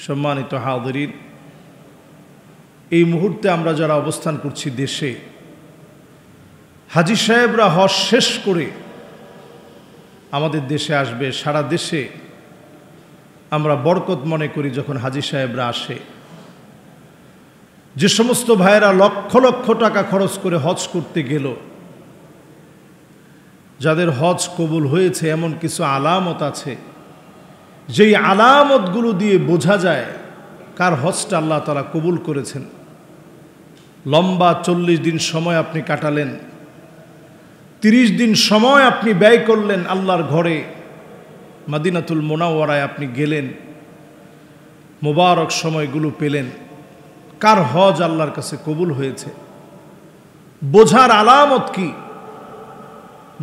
সম্মানিত হাজিরিন, এই মুহূর্তে আমরা যারা অবস্থান করছি দেশে, হাজী সাহেবরা হজ শেষ করে আমাদের দেশে আসবে। সারা দেশে আমরা বরকত মনে করি যখন হাজী সাহেবরা আসে। যে সমস্ত ভাইয়েরা লক্ষ লক্ষ টাকা খরচ করে হজ করতে গেল, যাদের হজ কবুল হয়েছে, এমন কিছু আলামত আছে যেই আলামতগুলো দিয়ে বোঝা যায় কার হজটা আল্লাহ তাআলা কবুল করেছেন। লম্বা 40 দিন সময় আপনি কাটালেন, 30 দিন সময় আপনি ব্যয় করলেন আল্লাহর ঘরে, মদিনাতুল মুনাওয়ারায় আপনি গেলেন, মোবারক সময়গুলো পেলেন। কার হজ আল্লাহর কাছে কবুল হয়েছে বোঝার আলামত কি?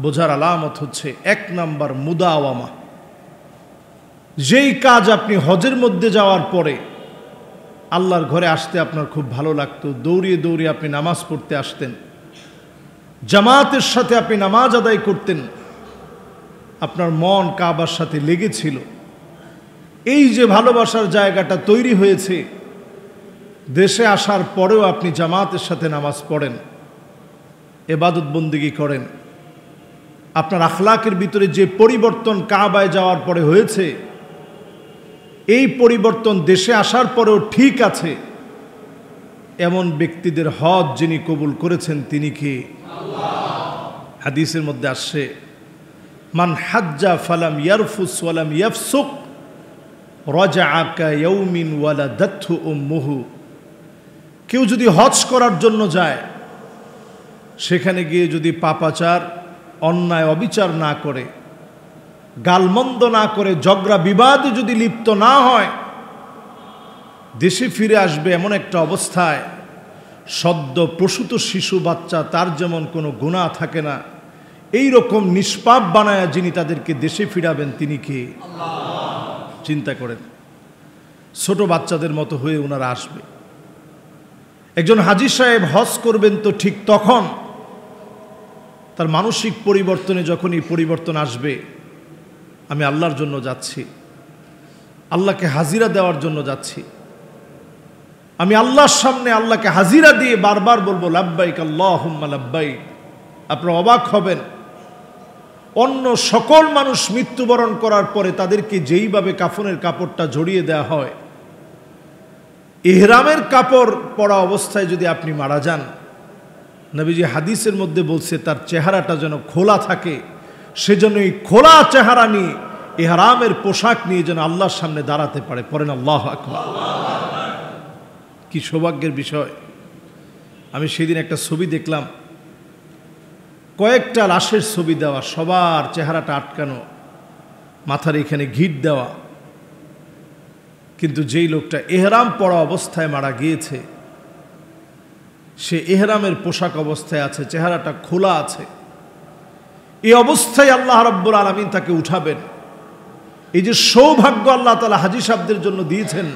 বোঝার আলামত হচ্ছে 1 নাম্বার মুদাওয়ামা। যেই কাজ আপনি হজের মধ্যে যাওয়ার পরে আল্লাহর ঘরে আসতে আপনার খুব ভালো লাগতো, দৌড়িয়ে দৌড়িয়ে আপনি নামাজ পড়তে আসতেন, জামাতের সাথে আপনি নামাজ আদায় করতেন, আপনার মন কাবার সাথে লেগেছিল। এই যে ভালোবাসার জায়গাটা তৈরি হয়েছে, দেশে আসার পরেও আপনি জামাতের সাথে নামাজ পড়েন, ইবাদত বন্দেগী করেন। আপনার আখলাকের ভিতরে যে পরিবর্তন কাবায় যাওয়ার পরে হয়েছে, এই পরিবর্তন দেশে আসার পরেও ঠিক আছে। এমন ব্যক্তিদের হজ যিনি কবুল করেছেন তিনি কি? হাদিসের মধ্যে আসছে, মান হাজ্জা ফালাম ইয়ারফুস ওয়ালাম ইয়াফসুক রাজাআ কায়াউমিন ওয়ালাদাতহু উম্মুহু। কেউ যদি হজ করার জন্য যায়, সেখানে গিয়ে যদি পাপাচার, অন্যায়, অবিচার না করে, গালমন্দ না করে, ঝগড়া বিবাদে যদি লিপ্ত না হয়, দেশে ফিরে আসবে এমন একটা অবস্থায় সদ্য প্রসূত শিশু বাচ্চা, তার যেমন কোনো গুনাহ থাকে না, এই রকম নিষ্পাপ বানায়া যিনি তাদেরকে দেশে ফিরাবেন তিনি কে? চিন্তা করেন, ছোট বাচ্চাদের মতো হয়ে ওনারা আসবে। একজন হাজী সাহেব হজ করবেন তো ঠিক তখন তার মানসিক পরিবর্তনে যখন এই পরিবর্তন আসবে, আমি আল্লাহর জন্য যাচ্ছি, আল্লাহকে হাজিরা দেওয়ার জন্য যাচ্ছি, আমি আল্লাহর সামনে আল্লাহকে হাজিরা দিয়ে বারবার বলবো লাব্বাইক আল্লাহুম্মা লাব্বাইক। আপনারা অবাক হবেন, অন্য সকল মানুষ মৃত্যুবরণ করার পরে তাদেরকে যেইভাবে কাফনের কাপড়টা জড়িয়ে দেওয়া হয়, ইহরামের কাপড় পরা অবস্থায় যদি আপনি মারা যান, নবীজি হাদিসের মধ্যে বলছে তার চেহারাটা যেন খোলা থাকে, সেজন্য এই খোলা চেহারা নিয়ে, ইহরামের পোশাক নিয়ে যেন আল্লাহর সামনে দাঁড়াতে পারে। পড়েন আল্লাহু আকবার। কি সৌভাগ্যের বিষয়! আমি সেদিন একটা ছবি দেখলাম, কয়েকটা লাশের ছবি দেওয়া, সবার চেহারাটা আটকানো, মাথার এখানে ঘিট দেওয়া, কিন্তু যেই লোকটা ইহরাম পরা অবস্থায় মারা গিয়েছে, সে ইহরামের পোশাক অবস্থায় আছে, চেহারাটা খোলা আছে। এই অবস্থায় আল্লাহ রাব্বুল আলামিন তাকে উঠাবেন। এই যে সৌভাগ্য আল্লাহ তাআলা হাজী সাহেবদের জন্য দিয়েছেন,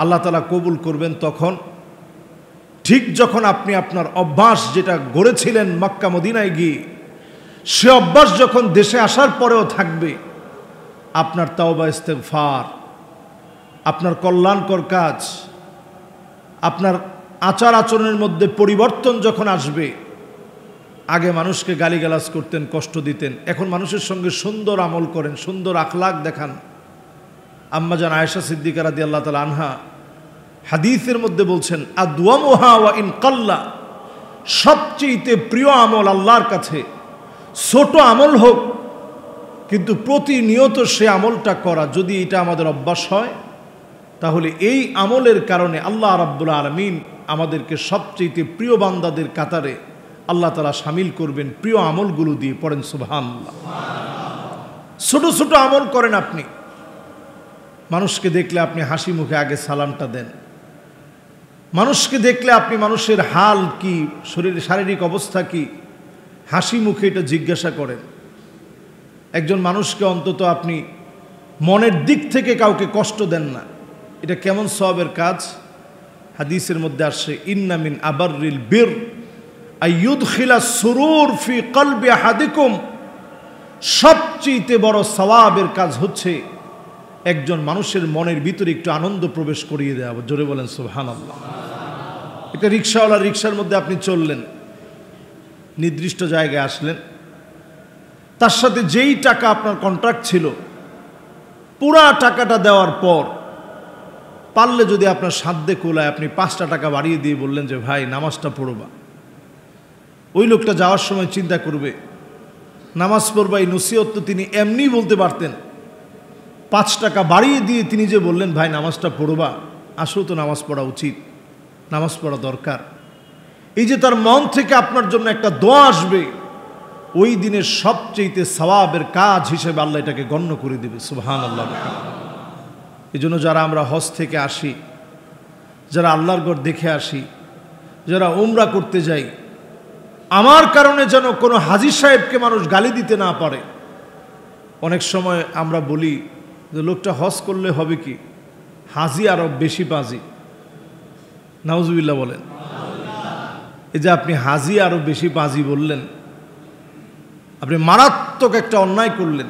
আল্লাহ তাআলা কবুল করবেন তখন, ঠিক যখন আপনি আপনার অভ্যাস যেটা গড়েছিলেন মক্কা মদিনায় গিয়ে, সে অভ্যাস যখন দেশে আসার পরেও থাকবে, আপনার তাওবা ইস্তেগফার, আপনার কল্যাণকর কাজ, আপনার আচার আচরণের মধ্যে পরিবর্তন যখন আসবে। আগে মানুষকে গালিগালাজ করতেন, কষ্ট দিতেন, এখন মানুষের সঙ্গে সুন্দর আমল করেন, সুন্দর আখলাক দেখান। আম্মাজান আয়েশা সিদ্দিকা রাদিয়াল্লাহু তাআলা আনহা হাদিসের মধ্যে বলছেন, আদওয়ামুহা ওয়া ইন কাল্লা, সবচেয়ে প্রিয় আমল আল্লাহর কাছে ছোট আমল হোক, কিন্তু প্রতিনিয়ত সে আমলটা করা, যদি এটা আমাদের অভ্যাস হয়, তাহলে এই আমলের কারণে আল্লাহ রাব্বুল আলামিন আমাদেরকে সবচেয়ে প্রিয় বান্দাদের কাতারে আল্লাহ তাআলা শামিল করবেন প্রিয় আমলগুলো দিয়ে। পড়েন সুবহানাল্লাহ। ছোট ছোট আমল করেন আপনি, মানুষকে দেখলে আপনি হাসি মুখে আগে সালামটা দেন, মানুষকে দেখলে আপনি মানুষের হাল কি, শরীরের শারীরিক অবস্থা কি, হাসি মুখে এটা জিজ্ঞাসা করেন। একজন মানুষকে অন্তত আপনি মনের দিক থেকে কাউকে কষ্ট দেন না, এটা কেমন সওয়াবের কাজ! হাদিসের মধ্যে আসছে, ইন্না মিন আবাররিল বির আইয়ুদখিলা সুরুর ফি কলবি আহাদিকুম, সবচেয়ে বড় সওয়াবের কাজ হচ্ছে একজন মানুষের মনের ভিতরে একটু আনন্দ প্রবেশ করিয়ে দেওয়া। জোরে বলেন সুবহানাল্লাহ। একটা রিক্সাওয়ালা, রিক্সার মধ্যে আপনি চললেন, নির্দিষ্ট জায়গায় আসলেন, তার সাথে যেই টাকা আপনার কন্ট্রাক্ট ছিল পুরা টাকাটা দেওয়ার পর পারলে যদি আপনার সাধ্যে কোলায় আপনি 5টা টাকা বাড়িয়ে দিয়ে বললেন যে ভাই নামাজটা পড়বা। ওই লোকটা যাওয়ার সময় চিন্তা করবে নামাজ পড়বা, এই নসিহত তো তিনি এমনি বলতে পারতেন, 5 টাকা বাড়িয়ে দিয়ে তিনি যে বললেন ভাই নামাজটা পড়বা, আসলেও তো নামাজ পড়া উচিত, নামাজ পড়া দরকার। এই যে তার মন থেকে আপনার জন্য একটা দোয়া আসবে, ওই দিনের সবচেয়ে সওয়াবের কাজ হিসেবে আল্লাহ এটাকে গণ্য করে দেবে। সুবহানাল্লাহ। এই জন্য যারা আমরা হজ থেকে আসি, যারা আল্লাহর ঘর দেখে আসি, যারা উমরা করতে যাই, আমার কারণে যেন কোনো হাজী সাহেবকে মানুষ গালি দিতে না পারে। অনেক সময় আমরা বলি যে লোকটা হজ করলে হবে কি, হাজি আরো বেশি পাজি। নাউজুবিল্লাহ বলেন। এই যে আপনি হাজি আরো বেশি পাজি বললেন, আপনি মারাত্মক একটা অন্যায় করলেন।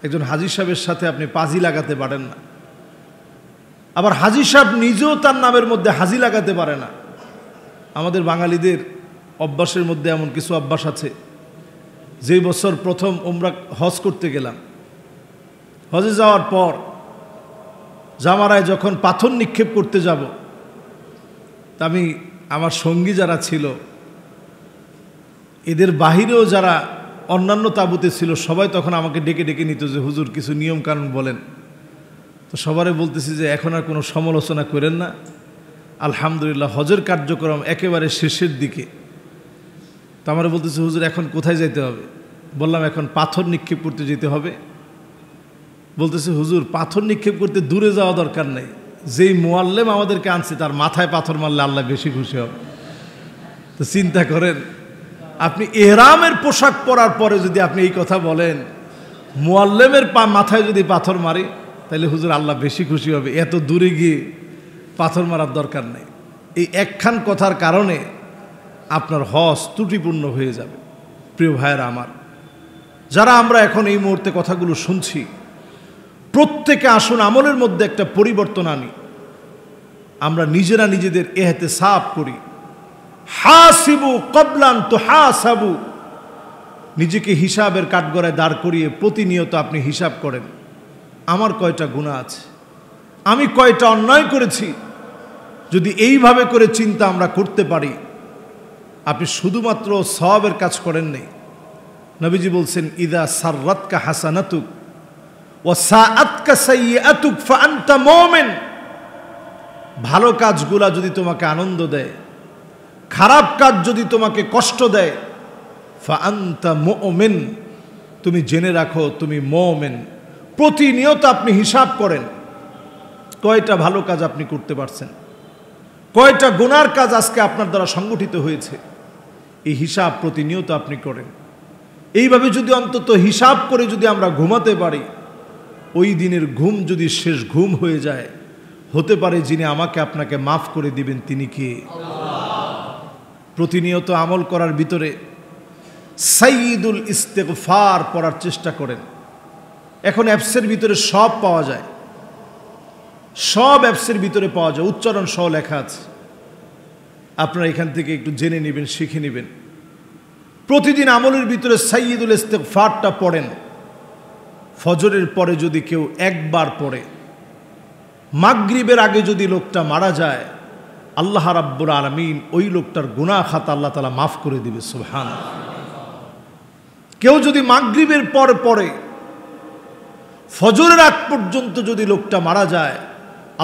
একজন হাজী সাহেবের সাথে আপনি পাজি লাগাতে পারেন না, আবার হাজী সাহেব নিজেও তার নামের মধ্যে হাজি লাগাতে পারে না। আমাদের বাঙালিদের অভ্যাসের মধ্যে এমন কিছু অভ্যাস আছে, যেই বছর প্রথম উমরা হজ করতে গেলাম, হজে যাওয়ার পর জামারায় যখন পাথর নিক্ষেপ করতে যাব, তা আমি আমার সঙ্গী যারা ছিল, এদের বাহিরেও যারা অন্যান্য তাঁবুতে ছিল, সবাই তখন আমাকে ডেকে ডেকে নিত যে হুজুর কিছু নিয়ম কানুন বলেন। তো সবারে বলতেছি যে এখন আর কোনো সমালোচনা করেন না, আলহামদুলিল্লাহ হজের কার্যক্রম একেবারে শেষের দিকে। তো আমরা বলতেছি হুজুর এখন কোথায় যেতে হবে? বললাম এখন পাথর নিক্ষেপ করতে যেতে হবে। বলতেছে হুজুর পাথর নিক্ষেপ করতে দূরে যাওয়া দরকার নেই, যেই মুআল্লিম আমাদেরকে আনছে তার মাথায় পাথর মারলে আল্লাহ বেশি খুশি হবে। তো চিন্তা করেন, আপনি ইহরামের পোশাক পরার পরে যদি আপনি এই কথা বলেন, মুআল্লিমের মাথায় যদি পাথর মারি তাহলে হুজুর আল্লাহ বেশি খুশি হবে, এত দূরে গিয়ে পাথর মারার দরকার নেই। এই একখান কথার কারণে আপনার হজ ত্রুটিপূর্ণ হয়ে যাবে। প্রিয় ভাইয়েরা আমার, যারা আমরা এখন এই মুহূর্তে কথাগুলো শুনছি, প্রত্যেকে আসুন আমলের মধ্যে একটা পরিবর্তন আনি। আমরা নিজেরা নিজেদের ইহতিসাব করি। হাসিবু ক্বাবলান তুহাসাবু, নিজেকে হিসাবের কাঠগড়ায় দাঁড় করিয়ে প্রতিনিয়ত আপনি হিসাব করেন, আমার কয়টা গুনাহ আছে, আমি কয়টা অন্যায় করেছি। যদি এইভাবে করে চিন্তা আমরা করতে পারি, আপনি শুধুমাত্র সওয়াবের কাজ করেন নাই। নবীজি বলছেন ইদা সাররাতকা হাসানাতুক ওয়া সাআতকা সাইয়্যাতুক ফাআনতা মুমিন। ভালো কাজগুলা যদি তোমাকে আনন্দ দেয়, খারাপ কাজ যদি তোমাকে কষ্ট দেয়, ফাআনতা মুমিন, তুমি জেনে রাখো তুমি মুমিন। প্রতিনিয়ত আপনি হিসাব করেন কয়টা ভালো কাজ আপনি করতে পারছেন, কয়টা গুনার কাজ আজকে আপনার দ্বারা সংগঠিত হয়েছে। এই হিসাব প্রতিনিয়ত আপনি করেন। এইভাবে যদি অন্তত হিসাব করে যদি আমরা ঘুমাতে পারি, ওই দিনের ঘুম যদি শেষ ঘুম হয়ে যায়, হতে পারে যিনি আমাকে আপনাকে মাফ করে দিবেন তিনি কে? প্রতিনিয়ত আমল করার ভিতরে সাইয়্যিদুল ইস্তিগফার পড়ার চেষ্টা করেন। এখন অ্যাপসের ভিতরে সব পাওয়া যায়, সব অ্যাপসের ভিতরে পাওয়া যায়, উচ্চারণ সহ লেখা আছে। আপনারা এখান থেকে একটু জেনে নেবেন, শিখে নেবেন। প্রতিদিন আমলের ভিতরে সাইয়্যিদুল ইস্তিগফারটা পড়েন। ফজরের পরে যদি কেউ একবার পড়ে, মাগরিবের আগে যদি লোকটা মারা যায়, আল্লাহ রাব্বুল আলামিন ওই লোকটার গুনাহ খাতা আল্লাহ তাআলা মাফ করে দিবে। সুবহানাল্লাহ। কেউ যদি মাগরিবের পর পড়ে, ফজরের আগ পর্যন্ত যদি লোকটা মারা যায়,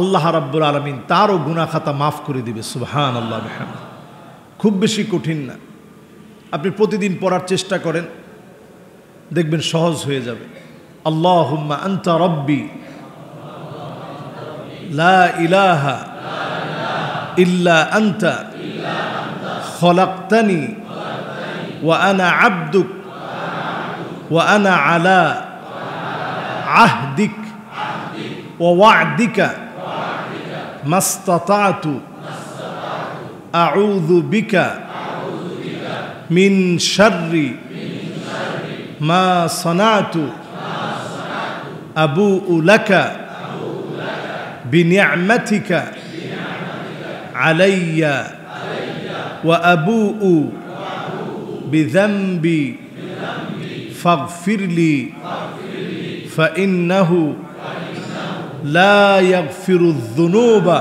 আল্লাহ রাব্বুল আলামিন তারও গুনাহ খাতা মাফ করে দিবে। সুবহানাল্লাহ। খুব বেশি কঠিন না, আপনি প্রতিদিন পড়ার চেষ্টা করেন, দেখবেন সহজ হয়ে যাবে। আল্লাহুম্মা আনতা রাব্বি লা ইলাহা ইল্লা আনতা খলাকতানি ওয়া আনা আবদুক ওয়া আনা আলা আহদিক ওয়া ওয়া'দিকা মাস্তাতা'তু আউযু বিকা মিন শাররি মা সানাতু আবুউ লাকা বিনি'মাতিকা আলাইয়া ওয়া আবুউ বিযামবি ফাগফিরলি ফাইন্নাহু লা ইয়াগফিরুয যুনুবা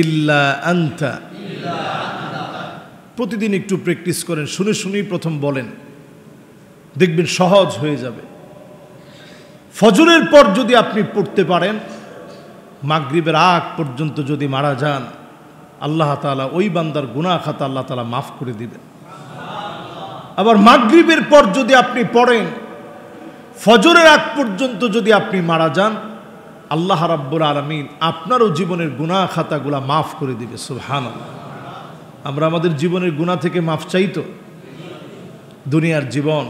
ইল্লা আনতা। প্রতিদিন একটু প্র্যাকটিস করেন, শুনে শুনেই প্রথম বলেন, দেখবেন সহজ হয়ে যাবে। ফজরের পর যদি আপনি পড়তে পারেন, মাগরিবের আগ পর্যন্ত যদি মারা যান, আল্লাহ তাআলা ওই বান্দার গুনাহ খাতা আল্লাহ তাআলা মাফ করে দিবেন। আবার মাগরিবের পর যদি আপনি পড়েন, ফজরের আগ পর্যন্ত যদি আপনি মারা যান, আল্লাহ রাব্বুল আলামিন আপনারও জীবনের গুনাহ খাতাগুলা মাফ করে দিবে। সুবহানাল্লাহ। আমরা আমাদের জীবনের গুনাহ থেকে মাফ চাই তো? দুনিয়ার জীবন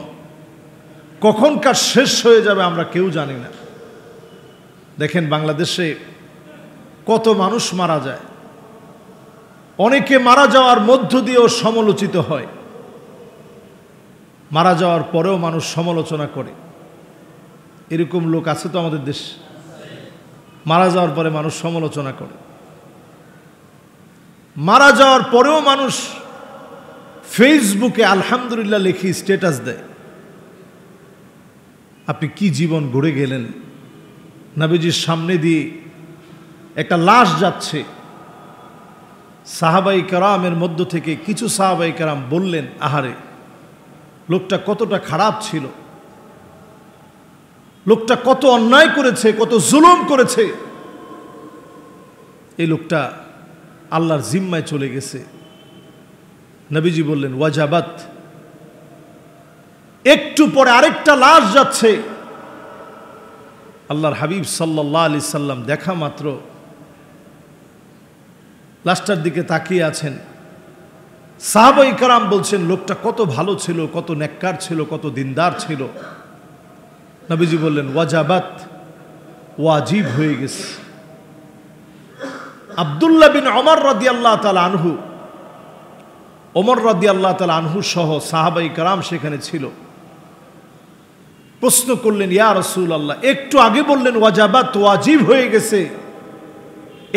কখনকার শেষ হয়ে যাবে আমরা কেউ জানি না। দেখেন বাংলাদেশে কত মানুষ মারা যায়, অনেকে মারা যাওয়ার মধ্য দিয়েও সমালোচিত হয়, মারা যাওয়ার পরেও মানুষ সমালোচনা করে। এরকম লোক আছে তো আমাদের দেশে, মারা যাওয়ার পরে মানুষ সমালোচনা করে, মারা যাওয়ার পরেও মানুষ ফেসবুকে আলহামদুলিল্লাহ লিখে স্ট্যাটাস দেয়। আপনি কি জীবন গড়ে গেলেন? নবীজির সামনে দিয়ে একটা লাশ যাচ্ছে, সাহাবাই কেরামের মধ্য থেকে কিছু সাহাবাই কেরাম বললেন, আহারে লোকটা কতটা খারাপ ছিল, লোকটা কত অন্যায় করেছে, কত জুলুম করেছে, এই লোকটা আল্লাহর জিম্মায় চলে গেছে। নবীজি বললেন ওয়াজাবাত। একটু পরে আরেকটা লাশ যাচ্ছে, আল্লাহর হাবিব সাল্লাল্লাহু আলাইহি সাল্লাম দেখা মাত্র লাশটার দিকে তাকিয়ে আছেন। সাহাবায়ে কেরাম বলছেন লোকটা কত ভালো ছিল, কত নেককার ছিল, কত দিনদার ছিল। নবীজি বললেন ওয়াজাবাত, ওয়াজিব হয়ে গেছে। আব্দুল্লাহ বিন ওমর রাদিয়াল্লাহু তাআলা আনহু, ওমর রাদিয়াল্লাহু তাআলা আনহু সহ সাহাবায়ে কেরাম সেখানে ছিল। প্রশ্ন করলেন, ইয়া রাসূলুল্লাহ, একটু আগে বললেন ওয়াজাবাত, ওয়াজিব হয়ে গেছে,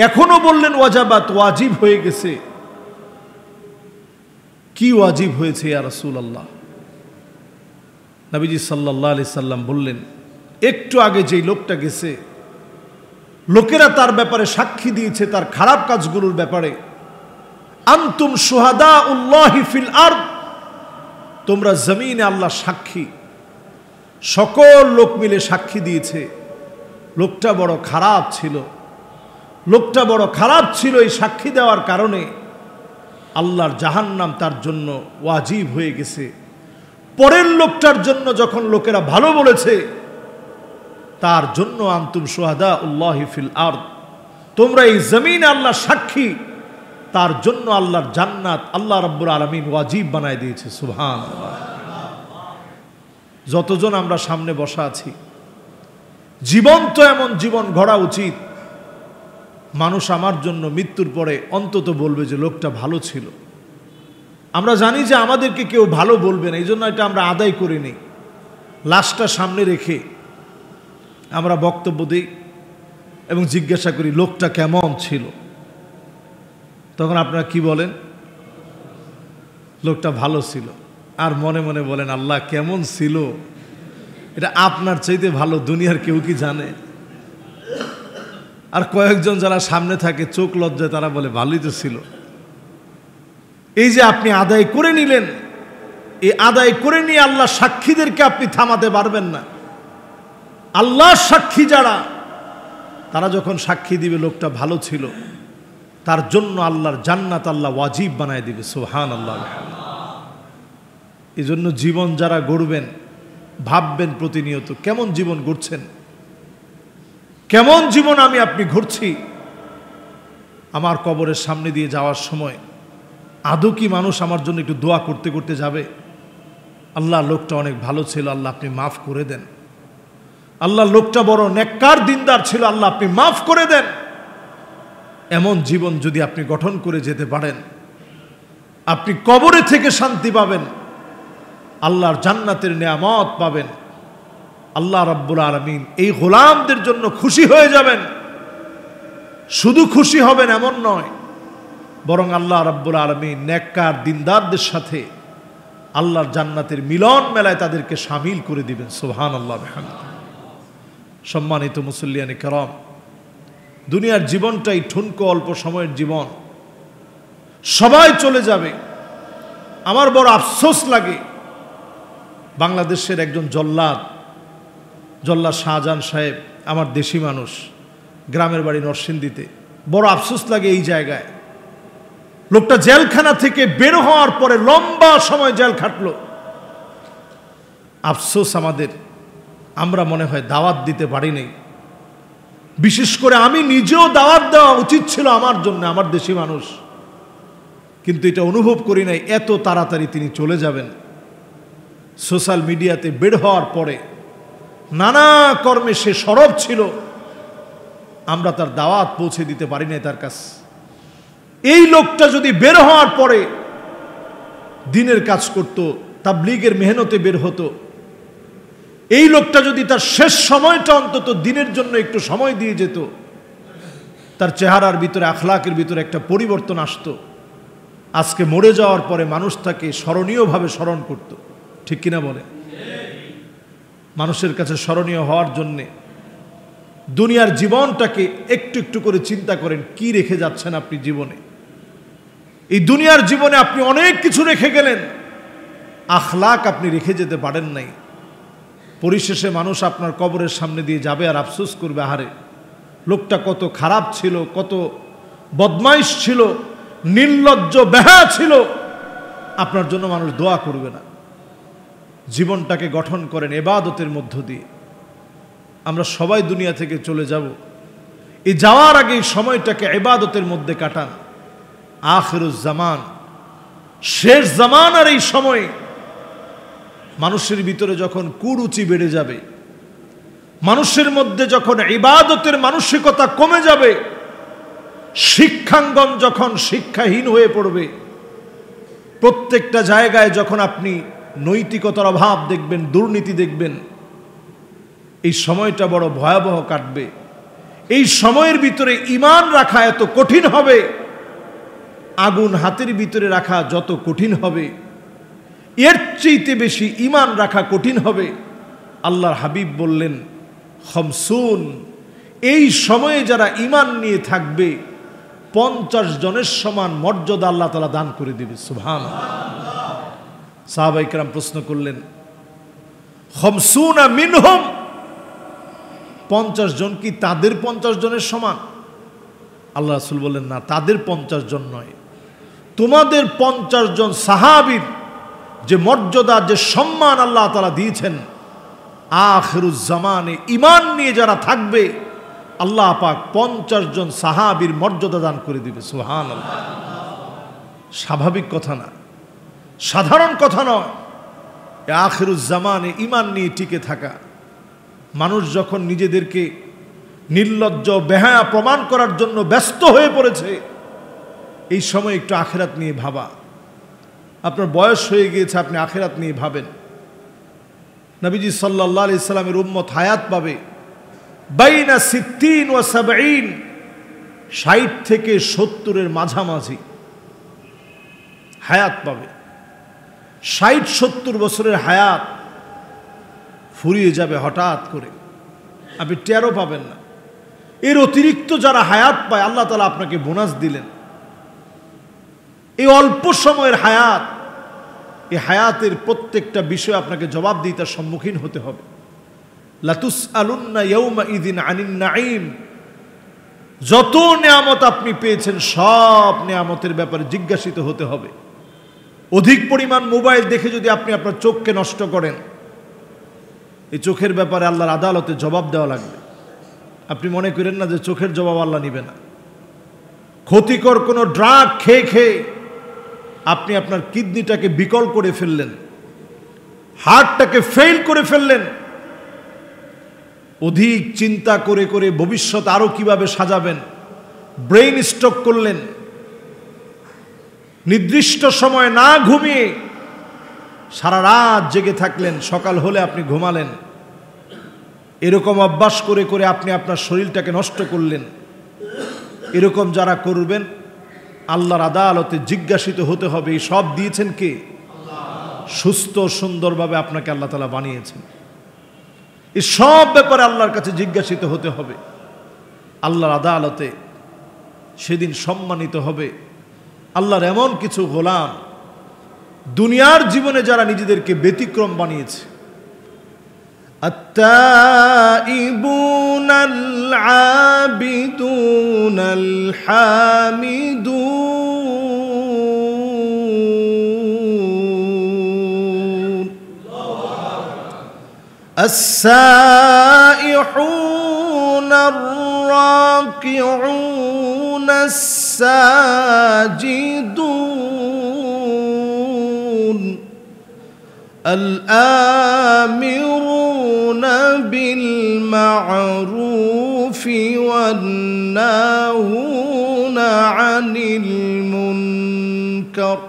এখনো বললেন ওয়াজাবাত, ওয়াজিব হয়ে গেছে, কি ওয়াজিব হয়েছে ইয়া রাসূলুল্লাহ? নবীজি সাল্লাল্লাহু আলাইহি সাল্লাম বললেন, একটু আগে যেই লোকটা গেছে, লোকেরা তার ব্যাপারে সাক্ষী দিয়েছে, তার খারাপ কাজগুলোর ব্যাপারে। আনতুম শুহাদাউল্লাহি ফিল আরদ, তোমরা জমিনে আল্লাহ সাক্ষী, সকল লোক মিলে সাক্ষী দিয়েছে লোকটা বড় খারাপ ছিল, লোকটা বড় খারাপ ছিল। এই সাক্ষী দেওয়ার কারণে আল্লাহর জাহান্নাম তার জন্য ওয়াজিব হয়ে গেছে। পরের লোকটার জন্য যখন লোকেরা ভালো বলেছে, তার জন্য আনতুম শুহাদাউল্লাহি ফিল আরদ, তোমরা এই জমিনে আল্লাহ সাক্ষী, তার জন্য আল্লাহর জান্নাত আল্লাহ রাব্বুল আলামিন ওয়াজিব বানায় দিয়েছে। সুবহানাল্লাহ। যতজন আমরা সামনে বসা আছি, জীবন তো এমন জীবন গড়া উচিত, মানুষ আমার জন্য মৃত্যুর পরে অন্তত বলবে যে লোকটা ভালো ছিল। আমরা জানি যে আমাদেরকে কেউ ভালো বলবে না, এই জন্য এটা আমরা আদায় করে নিই। লাশটা সামনে রেখে আমরা বক্তব্য দিই এবং জিজ্ঞাসা করি লোকটা কেমন ছিল। তখন আপনারা কি বলেন? লোকটা ভালো ছিল। আর মনে মনে বলেন আল্লাহ কেমন ছিল, এটা আপনার চাইতে ভালো দুনিয়ার কেউ কি জানে? আর কয়েকজন যারা সামনে থাকে চোখ লজ্জায় তারা বলে ভালোই তো ছিল। এই যে আপনি আদায় করে নিলেন, এই আদায় করে নিয়ে আল্লাহ সাক্ষীদেরকে আপনি থামাতে পারবেন না। আল্লাহ সাক্ষী যারা, তারা যখন সাক্ষী দিবে লোকটা ভালো ছিল, তার জন্য আল্লাহর জান্নাত আল্লাহ ওয়াজিব বানায় দিবে। সুবহানাল্লাহ। এই জন্য জীবন যারা গড়বেন, ভাববেন প্রতিনিয়ত কেমন জীবন গড়ছেন, কেমন জীবন আমি আপনি ঘুরছি। আমার কবরের সামনে দিয়ে যাওয়ার সময় আদৌ কি মানুষ আমার জন্য একটু দোয়া করতে করতে যাবে? আল্লাহ লোকটা অনেক ভালো ছিল, আল্লাহ আপনি মাফ করে দেন। আল্লাহ লোকটা বড় নেককার দিনদার ছিল, আল্লাহ আপনি মাফ করে দেন। এমন জীবন যদি আপনি গঠন করে যেতে পারেন, আপনি কবরে থেকে শান্তি পাবেন, আল্লাহর জান্নাতের নেয়ামত পাবেন। আল্লাহ রাব্বুল আলামিন এই গোলামদের জন্য খুশি হয়ে যাবেন। শুধু খুশি হবেন এমন নয়, বরং আল্লাহ রাব্বুল আলামিন নেককার দিনদারদের সাথে আল্লাহর জান্নাতের মিলন মেলায় তাদেরকে শামিল করে দিবেন। সুবহানাল্লাহ বিহামদিহি। সম্মানিত মুসল্লিয়ানে কেরাম, দুনিয়ার জীবনটাই ঠুনকো অল্প সময়ের জীবন, সবাই চলে যাবে। আমার বড় আফসোস লাগে, বাংলাদেশের একজন জল্লাদ শাহজাহান সাহেব, আমার দেশি মানুষ, গ্রামের বাড়ি নরসিংদীতে। বড় আফসোস লাগে এই জায়গায়, লোকটা জেলখানা থেকে বের হওয়ার পরে লম্বা সময় জেল খাটলো। আফসোস আমাদের, আমরা মনে হয় দাওয়াত দিতে পারি নাই। বিশেষ করে আমি নিজেও দাওয়াত দেওয়া উচিত ছিল আমার জন্য, আমার দেশি মানুষ, কিন্তু এটা অনুভব করি নাই এত তাড়াতাড়ি তিনি চলে যাবেন। সোশ্যাল মিডিয়াতে বের হওয়ার পরে নানা কর্মে সে সরব ছিল, আমরা তার দাওয়াত পৌঁছে দিতে পারি নাই তার কাছে। এই লোকটা যদি বের হওয়ার পরে দিনের কাজ করত, তাবলীগের মেহনতে বের হতো, এই লোকটা যদি তার শেষ সময়টা অন্তত দিনের জন্য একটু সময় দিয়ে যেত, তার চেহারার ভিতরে, আখলাকের ভিতরে একটা পরিবর্তন আসতো। আজকে মরে যাওয়ার পরে মানুষ তাকে স্মরণীয়ভাবে স্মরণ করত। ঠিক কিনা বলে? মানুষের কাছে স্মরণীয় হওয়ার জন্যে দুনিয়ার জীবনটাকে একটু একটু করে চিন্তা করেন, কি রেখে যাচ্ছেন আপনি জীবনে। এই দুনিয়ার জীবনে আপনি অনেক কিছু রেখে গেলেন, আখলাক আপনি রেখে যেতে পারেন নাই। পরিশেষে মানুষ আপনার কবরের সামনে দিয়ে যাবে আর আফসোস করবে, আহারে লোকটা কত খারাপ ছিল, কত বদমাইশ ছিল, নির্লজ্জ বেহায়া ছিল। আপনার জন্য মানুষ দোয়া করবে না। জীবনটাকে গঠন করেন ইবাদতের মধ্য দিয়ে। আমরা সবাই দুনিয়া থেকে চলে যাব, এই যাওয়ার আগে এই সময়টাকে ইবাদতের মধ্যে কাটান। আখিরুজ জামান, শেষ জামানার এই সময় মানুষের ভিতরে যখন কুরুচি বেড়ে যাবে, মানুষের মধ্যে যখন ইবাদতের মানসিকতা কমে যাবে, শিক্ষাঙ্গন যখন শিক্ষাহীন হয়ে পড়বে, প্রত্যেকটা জায়গায় যখন আপনি নৈতিকতার অভাব দেখবেন, দুর্নীতি দেখবেন, এই সময়টা বড় ভয়াবহ কাটবে। এই সময়ের ভিতরে ঈমান রাখা এত কঠিন হবে, আগুন হাতের ভিতরে রাখা যত কঠিন হবে, এর চেয়ে বেশি ঈমান রাখা কঠিন হবে। আল্লাহর হাবিব বললেন, খমসুন, এই সময়ে যারা ঈমান নিয়ে থাকবে 50 জনের সমান মর্যাদা আল্লাহ তাআলা দান করে দেবে। সুবহানাল্লাহ। সাহাবায়ে কেরাম প্রশ্ন করলেন, খমসুনা মিনহুম, 50 জন কি তাদের 50 জনের সমান? আল্লাহ রাসূল বললেন, না, তাদের 50 জন নয়, তোমাদের 50 জন সাহাবীর যে মর্যাদা, যে সম্মান আল্লাহ তাআলা দিয়েছেন, আখিরুজ জামানে ঈমান নিয়ে যারা থাকবে আল্লাহ পাক 50 জন সাহাবীর মর্যাদা দান করে দিবে। সুবহানাল্লাহ। স্বাভাবিক কথা না, সাধারণ কথা নয়। আখিরুজ জামানে ঈমান নিয়ে টিকে থাকা, মানুষ যখন নিজেদেরকে নির্লজ্জ বেহায়া প্রমাণ করার জন্য ব্যস্ত হয়ে পড়েছে, এই সময় একটু আখিরাত নিয়ে ভাবা। আপনার বয়স হয়ে গিয়েছে, আপনি আখিরাত নিয়ে ভাবেন। নবীজি সাল্লাল্লাহু আলাইহি সাল্লামের উম্মত হায়াত পাবে বাইনা 60 ওয়া 70, 60 থেকে 70-এর মাঝামাঝি হায়াত পাবে। 60-70 বছরের হায়াত ফুরিয়ে যাবে হঠাৎ করে, আপনি টেরও পাবেন না। এর অতিরিক্ত যারা হায়াত পায়, আল্লাহ তাআলা আপনাকে বোনাস দিলেন। এই অল্প সময়ের হায়াত, এই হায়াতের প্রত্যেকটা বিষয় আপনাকে জবাবদিহিতার সম্মুখীন হতে হবে। লাতুসআলুন্না ইয়াউমাইযিন আনিন নাঈম, যত নিয়ামত আপনি পেয়েছেন সব নিয়ামতের ব্যাপারে জিজ্ঞাসিত হতে হবে। অধিক পরিমাণ মোবাইল দেখে যদি আপনি আপনার চোখকে নষ্ট করেন, এই চোখের ব্যাপারে আল্লাহর আদালতে জবাব দেওয়া লাগবে। আপনি মনে করেন না যে চোখের জবাব আল্লাহ নেবে না। ক্ষতিকর কোনো ড্রাগ খেয়ে খেয়ে আপনি আপনার কিডনিটাকে বিকল করে ফেললেন, হার্টটাকে ফেল করে ফেললেন, অধিক চিন্তা করে করে ভবিষ্যৎ আরো কিভাবে সাজাবেন ব্রেইন স্ট্রোক করলেন, নির্দিষ্ট সময় না ঘুমিয়ে সারা রাত জেগে থাকলেন, সকাল হলে আপনি ঘুমালেন, এরকম অভ্যাস করে করে আপনি আপনার শরীরটাকে নষ্ট করলেন। এরকম যারা করবেন আল্লাহর আদালতে জিজ্ঞাসিত হতে হবে, এই সব দিয়েছেন কে? সুস্থ সুন্দরভাবে আপনাকে আল্লাহ তাআলা বানিয়েছেন। এই সব ব্যাপারে আল্লাহর কাছে জিজ্ঞাসিত হতে হবে। আল্লাহর আদালতে সেদিন সম্মানিত হবে আল্লাহর এমন কিছু গোলাম, দুনিয়ার জীবনে যারা নিজেদেরকে ব্যতিক্রম বানিয়েছে। আত্তাইবুনাল আবিদুনাল হামিদুন আস-সাইহুনার রাকিউনা আস-সাজিদুন الآمرون بالمعروف والناهون عن المنكر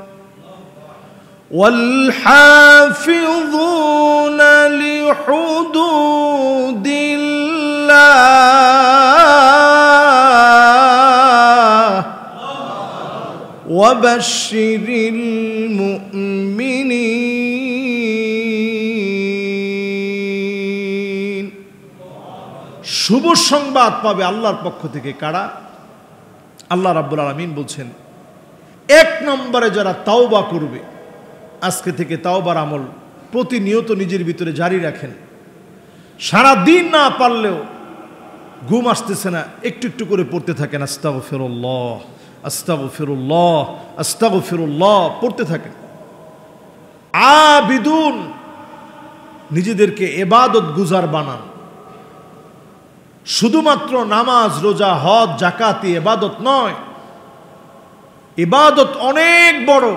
والحافظون لحدود الله وبشر المؤمنين। শুভ সংবাদ পাবে আল্লাহর পক্ষ থেকে কারা? আল্লাহ রাব্বুল আলামিন বলছেন, এক নম্বরে যারা তাওবা করবে, আজকে থেকে তাওবার আমল প্রতিনিয়ত নিজের ভিতরে জারি রাখেন। সারা দিন না পারলেও ঘুম আসতেছে না, একটু একটু করে পড়তে থাকেন আস্তাগফিরুল্লাহ আস্তাগফিরুল্লাহ আস্তাগফিরুল্লাহ পড়তে থাকেন। আবিদুন, নিজেদেরকে ইবাদত গুজার বানান। শুধুমাত্র নামাজ রোজা হজ যাকাত ইবাদত নয়, ইবাদত অনেক বড়।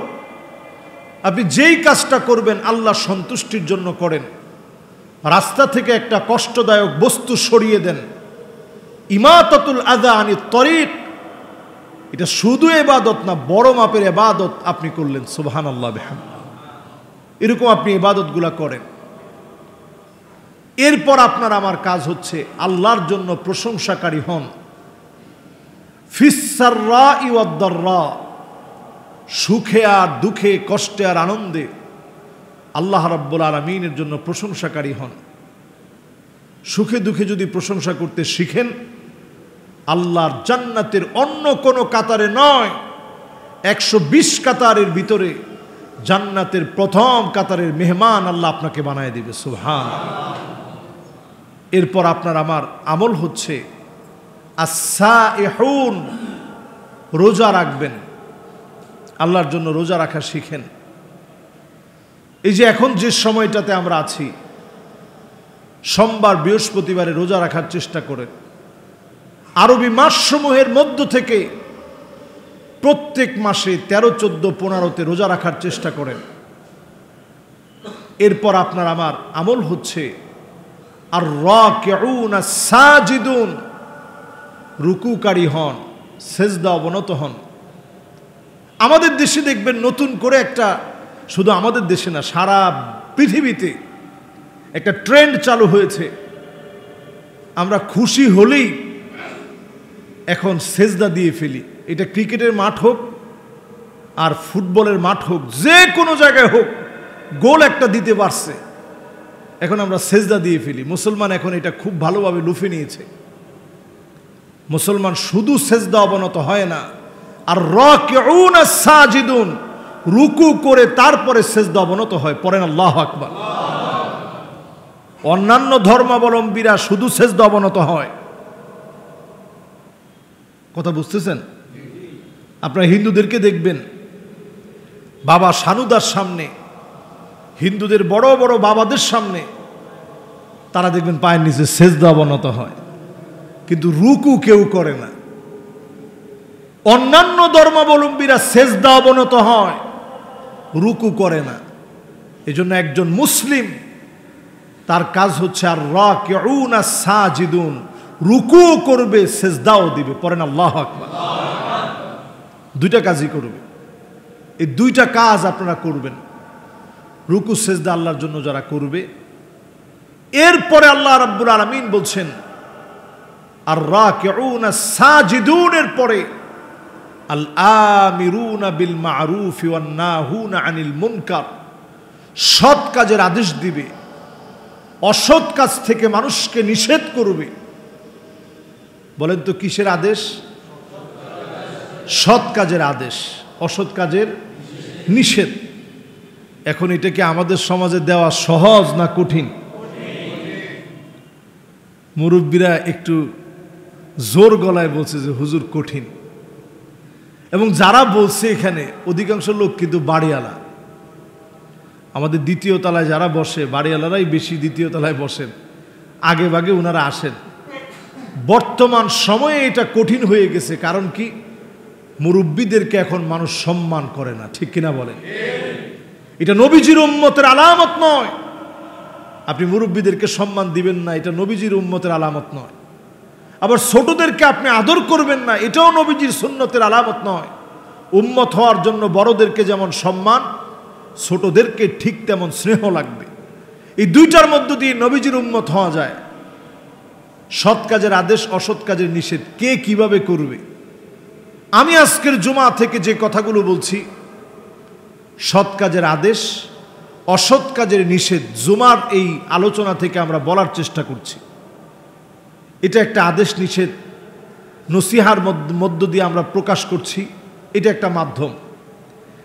আপনি যেই কাজটা করবেন আল্লাহ সন্তুষ্টির জন্য করেন। রাস্তা থেকে একটা কষ্টদায়ক বস্তু সরিয়ে দেন, ইমাতাতুল আযা আনিত তরিক, এটা শুধু ইবাদত না, বড় মাপের ইবাদত আপনি করলেন। সুবহানাল্লাহ বিহামদিহি। এরকম আপনি ইবাদতগুলা করেন। এরপর আপনার আমার কাজ হচ্ছে আল্লাহর জন্য প্রশংসাকারী হন। ফিস সাররাই ওয়াদ দাররা, সুখে আর দুঃখে, কষ্টে আর আনন্দে আল্লাহ রাব্বুল আলামিনের জন্য প্রশংসাকারী হন। সুখে দুঃখে যদি প্রশংসা করতে শিখেন, আল্লাহর জান্নাতের অন্য কোনো কাতারে নয়, 120 কাতারের ভিতরে জান্নাতের প্রথম কাতারের মেহমান আল্লাহ আপনাকে বানায় দিবে। সুবহানাল্লাহ। এরপর আপনার আমার আমল হচ্ছে আস-সাইহুন, রোজা রাখবেন। আল্লাহর জন্য রোজা রাখা শিখেন। এই যে এখন যে সময়টাতে আমরা আছি, সোমবার বৃহস্পতিবারে রোজা রাখার চেষ্টা করেন। আরবি মাসসমূহের মধ্য থেকে প্রত্যেক মাসে 13, 14, 15তে রোজা রাখার চেষ্টা করেন। এরপর আপনার আমার আমল হচ্ছে আর রাকিউনা সাজিদুন, রুকুকারী হন, সেজদা অবনত হন। আমাদের দেশে দেখবেন নতুন করে একটা, শুধু আমাদের দেশে না সারা পৃথিবীতে একটা ট্রেন্ড চালু হয়েছে। আমরা খুশি হলেই এখন সেজদা দিয়ে ফেলি। এটা ক্রিকেটের মাঠ হোক আর ফুটবলের মাঠ হোক, যে কোনো জায়গায় হোক, গোল একটা দিতে পারছে, এখন আমরা সেজদা দিয়ে ফেলি। মুসলমান এখন এটা খুব ভালোভাবে লুফে নিয়েছে। মুসলমান শুধু সেজদা অবনত হয় না, আর রাকিউনা সাজিদুন, রুকু করে তারপরে সেজদা অবনত হয়। পড়েন আল্লাহু আকবার। অন্যান্য ধর্মাবলম্বীরা শুধু সেজদা অবনত হয়। কথা বুঝতেছেন? আপনারা হিন্দুদেরকে দেখবেন, বাবা সানুদার সামনে, হিন্দুদের বড় বড় বাবাদের সামনে তারা দেখবেন পায়ের নিচে সেজদা অবনত হয়, কিন্তু রুকু কেউ করে না। অন্যান্য ধর্মাবলম্বীরা সেজদা অবনত হয়, রুকু করে না। এজন্য একজন মুসলিম তার কাজ হচ্ছে আর রাকিউনা সাজিদুন, রুকু করবে, সেজদাও দিবে। পড়েন আল্লাহু আকবার। দুইটা কাজই করবে। এই দুইটা কাজ আপনারা করবেন। রুকু সেজদা আল্লাহর জন্য যারা করবে, এরপরে আল্লাহ রাব্বুল আলামিন বলছেন আর রাকিউনা সাজিদুনের পরে আল আমিরুনা বিল মারুফ ওয়ান নাহুনা আনিল মুনকার, সৎ কাজের আদেশ দিবে, অসৎ কাজ থেকে মানুষকে নিষেধ করবে। বলেন তো কিসের আদেশ? সৎ কাজের আদেশ, অসৎ কাজের নিষেধ। এখন এটা কি আমাদের সমাজে দেওয়া সহজ না কঠিন? মুরব্বীরা একটু জোর গলায় বলছে যে হুজুর কঠিন, এবং যারা বলছে এখানে অধিকাংশ লোক কিন্তু বাড়িওয়ালা। আমাদের দ্বিতীয় তলায় যারা বসে, বাড়িওয়ালারাই বেশি দ্বিতীয় তলায় বসেন, আগে ভাগে ওনারা আসেন। বর্তমান সময়ে এটা কঠিন হয়ে গেছে, কারণ কি মুরব্বীদেরকে এখন মানুষ সম্মান করে না, ঠিক কিনা বলেন? এটা নবীজির উম্মতের আলামত নয়। আপনি মুরব্বীদেরকে সম্মান দিবেন না, এটা নবীজির উম্মতের আলামত নয়। আবার ছোটদেরকে আপনি আদর করবেন না, এটাও নবীজির সুন্নতের আলামত নয়। উম্মত হওয়ার জন্য বড়দেরকে যেমন সম্মান, ছোটদেরকে ঠিক তেমন স্নেহ লাগবে। এই দুইটার মধ্য দিয়ে নবীজির উম্মত হওয়া যায়। সৎ কাজের আদেশ, অসৎ কাজের নিষেধ কে কিভাবে করবে? আমি আজকের জুমা থেকে যে কথাগুলো বলছি, সৎ কাজের আদেশ, অসৎ কাজের নিষেধ, জুমার এই আলোচনা থেকে আমরা বলার চেষ্টা করছি। এটা একটা আদেশ নিষেধ নসিহার মধ্য দিয়ে আমরা প্রকাশ করছি। এটা একটা মাধ্যম,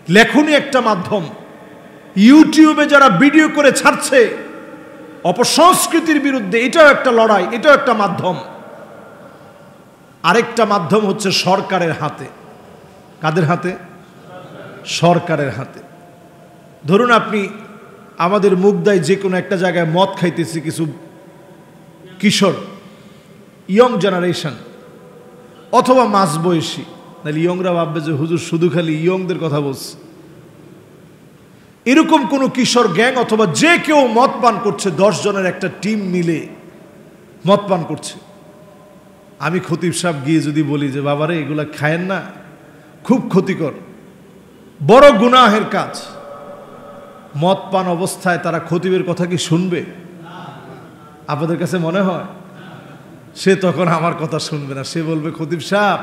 লেখনী একটা মাধ্যম। ইউটিউবে যারা ভিডিও করে ছাড়ছে অপসংস্কৃতির বিরুদ্ধে, এটাও একটা লড়াই, এটাও একটা মাধ্যম। আরেকটা মাধ্যম হচ্ছে সরকারের হাতে। কাদের হাতে? সরকারের হাতে। ধরুন আপনি আমাদের মুগদায় যে কোনো একটা জায়গায় মদ খাইতেছি কিছু কিশোর, ইয়ং জেনারেশন অথবা মাঝবয়সী, নাহলে ইয়ংরা ভাববে যে হুজুর শুধু খালি ইয়ংদের কথা বলছে। এরকম কোনো কিশোর গ্যাং অথবা যে কেউ মদ পান করছে, 10 জনের একটা টিম মিলে মদ পান করছে। আমি খতিব সাহেব গিয়ে যদি বলি যে বাবারে এগুলা খায়েন না, খুব ক্ষতিকর, বড় গুনাহের কাজ, মদ পান অবস্থায় তারা খতিবের কথা কি শুনবে? আপনাদের কাছে মনে হয়? সে তখন আমার কথা শুনবে না, সে বলবে খতিব সাহেব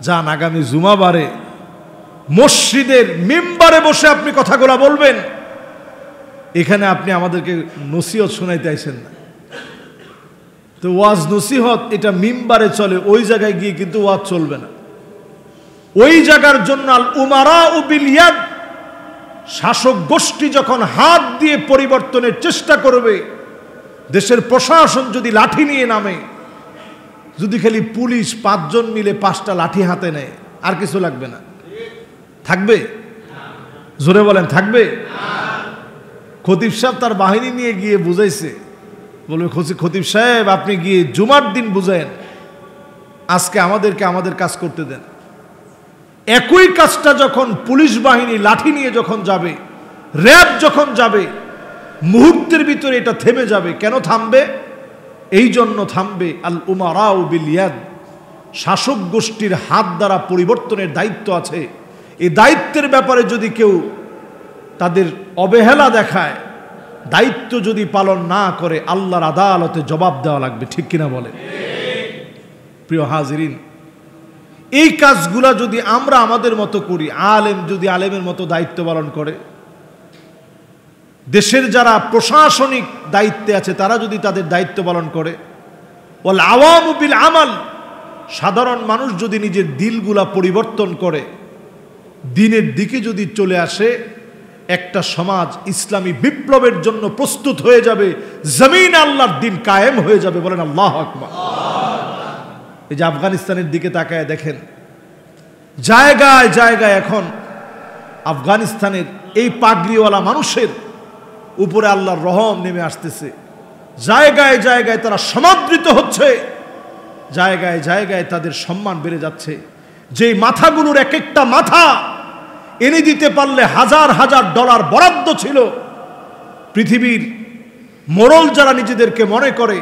যান, আগামী জুমাবারে মসজিদের মিম্বারে বসে আপনি কথাগুলো বলবেন, এখানে আপনি আমাদেরকে নসিহত শোনাইতে আইছেন না। তো ওয়াজ নসিহত এটা মিম্বারে চলে, ওই জায়গায় গিয়ে কিন্তু ওয়াজ চলবে না। ওই জায়গার জন্য আল উমারা ও বিল ইয়াদ, শাসক গোষ্ঠী যখন হাত দিয়ে পরিবর্তনের চেষ্টা করবে, দেশের প্রশাসন যদি লাঠি নিয়ে নামে, যদি খালি পুলিশ 5 জন মিলে 5টা লাঠি হাতে নেয়, আর কিছু লাগবে না। থাকবে? জোরে বলেন, থাকবে? খতিব সাহেব তার বাহিনী নিয়ে গিয়ে বুঝাইছে, বলবে খতিব সাহেব আপনি গিয়ে জুমার দিন বুঝায়েন, আজকে আমাদেরকে আমাদের কাজ করতে দেন। একই কাজটা যখন পুলিশ বাহিনী লাঠি নিয়ে যখন যাবে, র্যাব যখন যাবে, মুহূর্তের ভিতরে এটা থেমে যাবে। কেন থামবে? এই জন্য থামবে আল উমারা বিল ইয়াদ, শাসক গোষ্ঠীর হাত দ্বারা পরিবর্তনের দায়িত্ব আছে। এই দায়িত্বের ব্যাপারে যদি কেউ তাদের অবহেলা দেখায়, দায়িত্ব যদি পালন না করে, আল্লাহর আদালতে জবাব দেওয়া লাগবে, ঠিক কিনা বলে? প্রিয় হাজিরিন, এই কাজগুলা যদি আমরা আমাদের মতো করি, আলেম যদি আলেমের মতো দায়িত্ব পালন করে, দেশের যারা প্রশাসনিক দায়িত্বে আছে তারা যদি তাদের দায়িত্ব পালন করে, ওয়াল আওয়ামু বিল আমাল, সাধারণ মানুষ যদি নিজের দিলগুলা পরিবর্তন করে, দিনের দিকে যদি চলে আসে, একটা সমাজ ইসলামী বিপ্লবের জন্য প্রস্তুত হয়ে যাবে, জমিন আল্লাহর দিন কায়েম হয়ে যাবে। বলেন আল্লাহু আকবার। এই যে আফগানিস্তানের দিকে তাকায় দেখেন, জায়গায় জায়গায় এখন আফগানিস্তানের এই পাগড়িওয়ালা মানুষের উপরে আল্লাহর রহম নেমে আসতেছে। জায়গায় জায়গায় তারা সমাদৃত হচ্ছে, জায়গায় জায়গায় তাদের সম্মান বেড়ে যাচ্ছে। যেই মাথাগুলোর এক একটা মাথা এনে দিতে পারলে হাজার হাজার ডলার বরাদ্দ ছিল, পৃথিবীর মোড়ল যারা নিজেদেরকে মনে করে,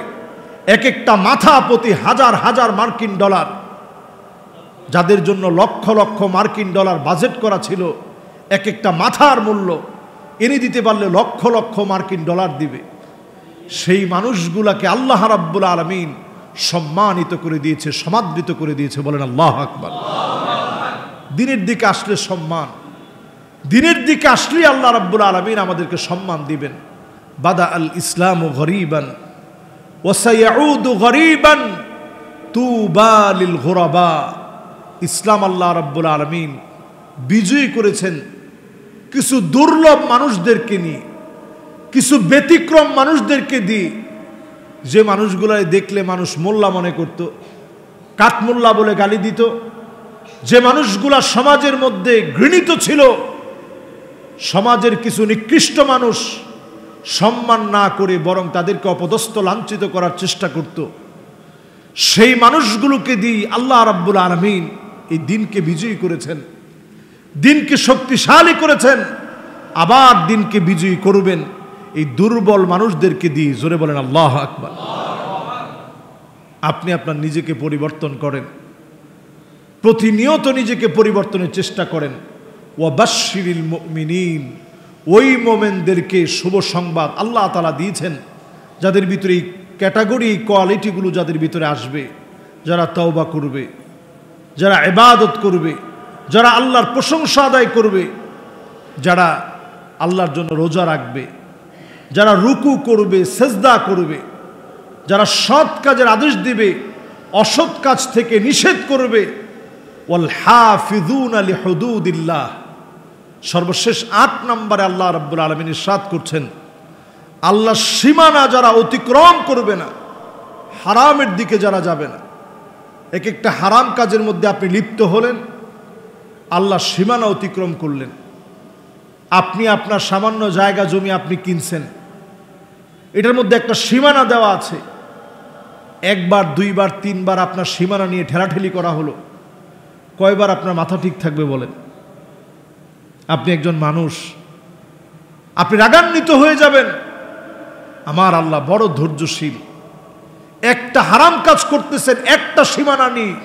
এক একটা মাথা প্রতি হাজার হাজার মার্কিন ডলার, যাদের জন্য লক্ষ লক্ষ মার্কিন ডলার বাজেট করা ছিল, এক একটা মাথার মূল্য এনে দিতে পারলে লক্ষ লক্ষ মার্কিন ডলার দিবে। সেই মানুষগুলাকে আল্লাহ রাব্বুল আলামিন সম্মানিত করে দিয়েছে, সমাদৃত করে দিয়েছে। বলেন আল্লাহু আকবার। দিনের দিকে আসলে সম্মান, দিনের দিকে আসলে আল্লাহ রাব্বুল আলামিন আমাদেরকে সম্মান দিবেন। বাদা আল ইসলামু গরীবান ওয়া সায়াউদু গরীবান তুবা লিল গুরাবা। ইসলাম আল্লাহ রাব্বুল আলামিন বিজয়ী করেছেন কিছু দুর্লভ মানুষদেরকে নিয়ে, কিছু ব্যতিক্রম মানুষদেরকে দিয়ে, যে মানুষগুলাই দেখলে মানুষ মোল্লা মনে করত, কাঠমোল্লা বলে গালি দিত, যে মানুষগুলা সমাজের মধ্যে ঘৃণিত ছিল, সমাজের কিছু নিকৃষ্ট মানুষ সম্মান না করে বরং তাদেরকে অপদস্থ লাঞ্ছিত করার চেষ্টা করত, সেই মানুষগুলোকে দিয়ে আল্লাহ রাব্বুল আলামিন এই দিনকে বিজয়ী করেছেন, দিনকে শক্তিশালী করেছেন, আবার দিনকে বিজয়ী করবেন এই দুর্বল মানুষদেরকে দিয়ে। জোরে বলেন আল্লাহু আকবার। আপনি আপনার নিজেকে পরিবর্তন করেন, প্রতিনিয়ত নিজেকে পরিবর্তনের চেষ্টা করেন। ওয়াবাশশিরিল মুমিনিন, ওই মোমেনদেরকে শুভ সংবাদ আল্লাহ তাআলা দিয়েছেন যাদের ভিতরে এই ক্যাটাগরি, কোয়ালিটিগুলো যাদের ভিতরে আসবে, যারা তওবা করবে, যারা ইবাদত করবে, যারা আল্লাহর প্রশংসা আদায় করবে, যারা আল্লাহর জন্য রোজা রাখবে, যারা রুকু করবে, সেজদা করবে, যারা সৎ কাজের আদেশ দিবে, অসৎ কাজ থেকে নিষেধ করবে। ওয়াল হাফিযুনা লিহুদুদিল্লাহ। সর্বশেষ 8 নম্বরে আল্লাহ রাব্বুল আলামিন ইরশাদ করছেন, আল্লাহর সীমানা যারা অতিক্রম করবে না, হারামের দিকে যারা যাবে না। এক একটা হারাম কাজের মধ্যে আপনি লিপ্ত হলেন, আল্লাহর সীমানা অতিক্রম করলেন। আপনি আপনার সামান্য জায়গা জমি আপনি কিনছেন, এটার মধ্যে একটা সীমানা দেওয়া আছে। একবার, দুইবার, তিনবার আপনার সীমানা নিয়ে ঠেলাঠেলি করা হলো, কয়বার আপনার মাথা ঠিক থাকবে বলেন? আপনি একজন মানুষ, আপনি রাগান্বিত হয়ে যাবেন। আমার আল্লাহ বড় ধৈর্যশীল। একটা হারাম কাজ করতেছেন, একটা সীমানা নিয়ে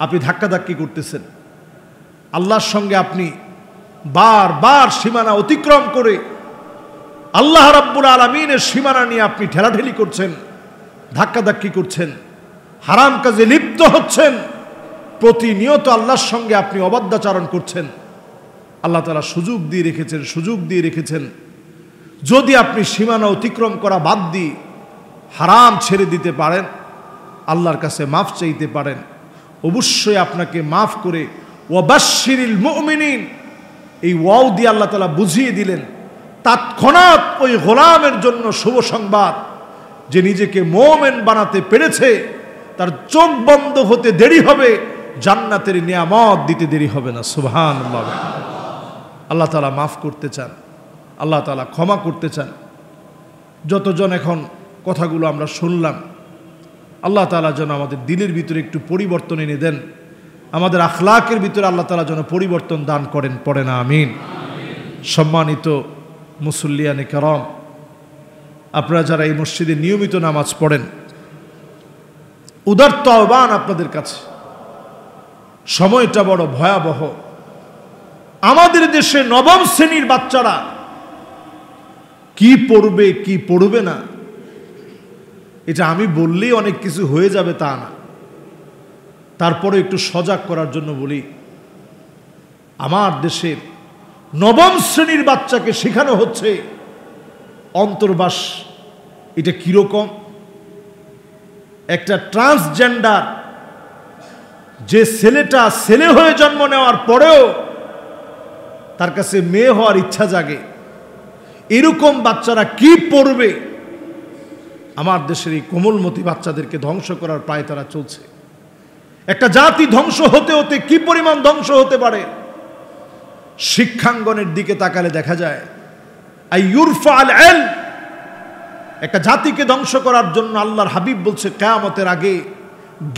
আপনি ধাক্কাধাক্কি করতেছেন, আল্লাহর সঙ্গে আপনি বারবার সীমানা অতিক্রম করে আল্লাহ রাব্বুল আলামিনের সীমানা নিয়ে আপনি ঠেলাঠেলি করছেন, ধাক্কাধাক্কি করছেন, হারাম কাজে লিপ্ত হচ্ছেন, প্রতিনিয়ত আল্লাহর সঙ্গে আপনি অবাধ্যাচরণ করছেন। আল্লাহ তাআলা সুযোগ দিয়ে রেখেছেন যদি আপনি সীমানা অতিক্রম করা বাদ দিয়ে হারাম ছেড়ে দিতে পারেন, আল্লাহর কাছে মাফ চাইতে পারেন, অবশ্যই আপনাকে মাফ করে ওয়াবাশশিরিল মুমিনিন, এই ওয়াও দিয়ে আল্লাহ তাআলা বুঝিয়ে দিলেন তৎক্ষণাৎ ওই গোলামের জন্য শুভ সংবাদ, যে নিজেকে মুমিন বানাতে পেরেছে, তার চোখ বন্ধ হতে দেরি হবে, জান্নাতের নিয়ামত দিতে দেরি হবে না। সুবহানাল্লাহ। আল্লাহ তাআলা মাফ করতে চান, আল্লাহ তাআলা ক্ষমা করতে চান। যতজন এখন কথাগুলো আমরা শুনলাম, আল্লাহ তাআলা যেন আমাদের দিলের ভিতরে একটু পরিবর্তন এনে দেন, আমাদের আখলাকের ভিতরে আল্লাহ তাআলা যেন পরিবর্তন দান করেন। পড়ে না আমিন। সম্মানিত মুসল্লিয়ানে কেরাম, আপনারা যারা এই মসজিদে নিয়মিত নামাজ পড়েন, উদারত আহ্বান আপনাদের কাছে, সময়টা বড় ভয়াবহ। আমাদের দেশে নবম শ্রেণীর বাচ্চারা কি পড়বে কি পড়বে না, এটা আমি বললেই অনেক কিছু হয়ে যাবে তা না। তারপরে একটু সজাগ করার জন্য বলি, আমার দেশের নবম শ্রেণীর বাচ্চাকে শেখানো হচ্ছে অন্তর্বাস। এটা কিরকম? একটা ট্রান্সজেন্ডার, যে ছেলেটা ছেলে হয়ে জন্ম নেওয়ার পরেও তার কাছে মেয়ে হওয়ার ইচ্ছা জাগে, এরকম বাচ্চারা কি পড়বে? আমার দেশের এই কোমলমতি বাচ্চাদেরকে ধ্বংস করার প্রায় তারা চলছে। একটা জাতি ধ্বংস হতে হতে কি পরিমাণ ধ্বংস হতে পারে, শিক্ষাঙ্গনের দিকে তাকালে দেখা যায়। আইয়ুরফা আল ইলম, একটা জাতিকে ধ্বংস করার জন্য আল্লাহর হাবিব বলছে কিয়ামতের আগে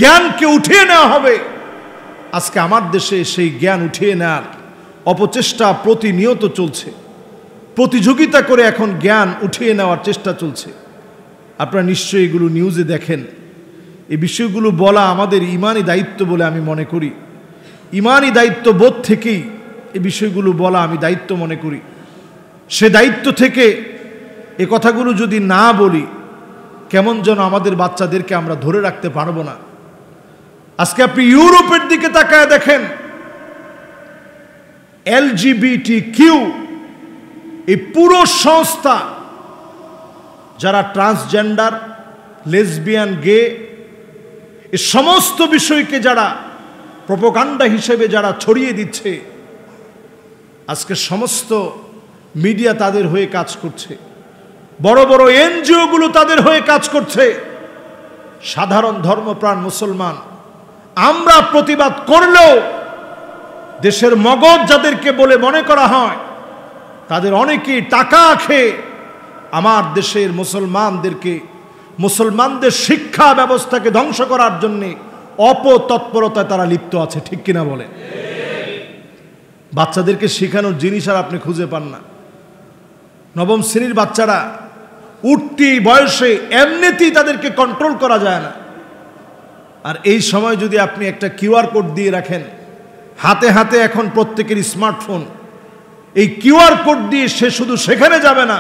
জ্ঞানকে উঠিয়ে নেওয়া হবে। আজকে আমার দেশে সেই জ্ঞান উঠিয়ে নেওয়ার অপচেষ্টা প্রতিনিয়ত চলছে, প্রতিযোগিতা করে এখন জ্ঞান উঠিয়ে নেওয়ার চেষ্টা চলছে। আপনারা নিশ্চয়ই এগুলো নিউজে দেখেন। এই বিষয়গুলো বলা আমাদের ইমানি দায়িত্ব বলে আমি মনে করি। ইমানি দায়িত্ব বোধ থেকেই এই বিষয়গুলো বলা আমি দায়িত্ব মনে করি। সে দায়িত্ব থেকে এই কথাগুলো যদি না বলি কেমন যেন আমাদের বাচ্চাদেরকে আমরা ধরে রাখতে পারবো না। আজকে আপনি ইউরোপের দিকে তাকায় দেখেন, LGBTQ এই পুরো সংস্থা, যারা ট্রান্সজেন্ডার, লেসবিয়ান, গে, এই সমস্ত বিষয়কে যারা প্রোপাগান্ডা হিসেবে যারা ছড়িয়ে দিচ্ছে, আজকে সমস্ত মিডিয়া তাদের হয়ে কাজ করছে, বড় বড় NGO গুলো তাদের হয়ে কাজ করছে। সাধারণ ধর্মপ্রাণ মুসলমান আমরা প্রতিবাদ করলেও দেশের মগজ যাদেরকে বলে মনে করা হয়, তাদের অনেকেই টাকা খেয়ে আমার দেশের মুসলমানদের শিক্ষা ব্যবস্থাকে ধ্বংস করার জন্য অপতৎপরতায় তারা লিপ্ত আছে। ঠিক কিনা বলে? বাচ্চাদেরকে শেখানোর জিনিস আর আপনি খুঁজে পান না। নবম শ্রেণীর বাচ্চারা উঠতি বয়সে এমনিতেই তাদেরকে কন্ট্রোল করা যায় না। আর এই সময় যদি আপনি একটা QR কোড দিয়ে রাখেন, হাতে হাতে এখন প্রত্যেকের স্মার্টফোন, এই QR কোড দিয়ে সে শুধু সেখানে যাবে না,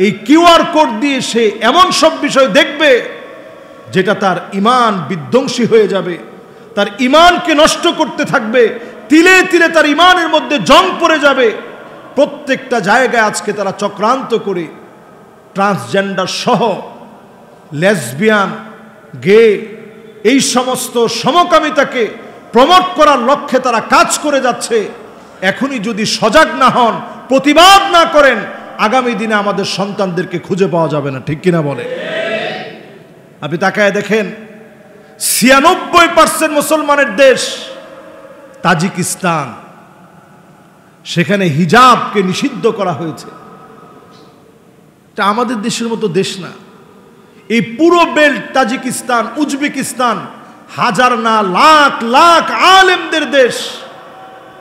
এই QR কোড দিয়ে সে এমন সব বিষয় দেখবে যেটা তার ঈমান বিধ্বংসী হয়ে যাবে, তার ঈমানকে নষ্ট করতে থাকবে, তিলে তিলে তার ঈমানের মধ্যে জং পড়ে যাবে। প্রত্যেকটা জায়গায় আজকে তারা চক্রান্ত করে ট্রান্সজেন্ডার সহ লেসবিয়ান, গে, এই সমস্ত সমকামিতাকে প্রমোট করার লক্ষ্যে তারা কাজ করে যাচ্ছে। এখনই যদি সজাগ না হন, প্রতিবাদ না করেন, আগামী দিনে আমাদের সন্তানদেরকে খুঁজে পাওয়া যাবে না। ঠিক কিনা বলে? আপনি তাকায় দেখেন, 96% মুসলমানের দেশ তাজিকিস্তান, সেখানে হিজাবকে নিষিদ্ধ করা হয়েছে। এটা আমাদের দেশের মতো দেশ না। এই পুরো বেল্ট, তাজিকিস্তান, উজবেকিস্তান, হাজার না লাখ লাখ আলেমদের দেশ,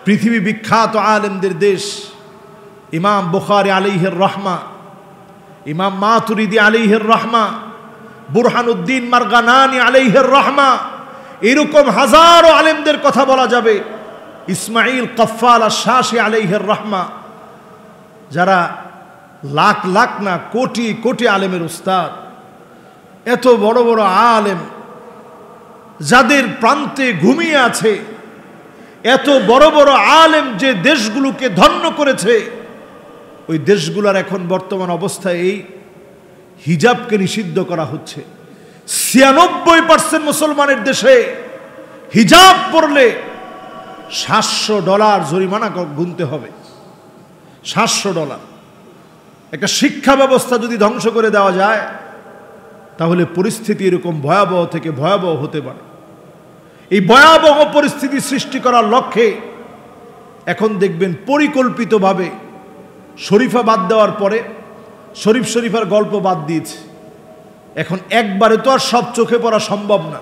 পৃথিবী বিখ্যাত আলেমদের দেশ। ইমাম বুখারী আলাইহির রাহমা, ইমাম মাতুরিদি আলাইহির রাহমা, বুরহানুদ্দিন মারগানানি আলাইহির রাহমা, এরকম হাজারো আলেমদের কথা বলা যাবে। ইসমাইল কফফাল আশ-শাশি আলাইহির রাহমা, যারা লাখ লাখ না কোটি কোটি আলেমের উস্তাদ, এত বড় বড় আলেম যাদের প্রান্তে ঘুমিয়ে আছে, এত বড় বড় আলেম যে দেশগুলোকে ধন্য করেছে, ওই দেশগুলোর এখন বর্তমান অবস্থায় এই হিজাবকে নিষিদ্ধ করা হচ্ছে। 96% মুসলমানের দেশে হিজাব পরলে $700 জরিমানা গুনতে হবে। $700। একটা শিক্ষা ব্যবস্থা যদি ধ্বংস করে দেওয়া যায়, তাহলে পরিস্থিতি এরকম ভয়াবহ থেকে ভয়াবহ হতে পারে। এই ভয়াবহ পরিস্থিতি সৃষ্টি করার লক্ষ্যে এখন দেখবেন পরিকল্পিতভাবে শরীফা বাদ দেওয়ার পরে শরীফার গল্প বাদ দিয়েছে। এখন একবারে তো আর সব চোখে পড়া সম্ভব না।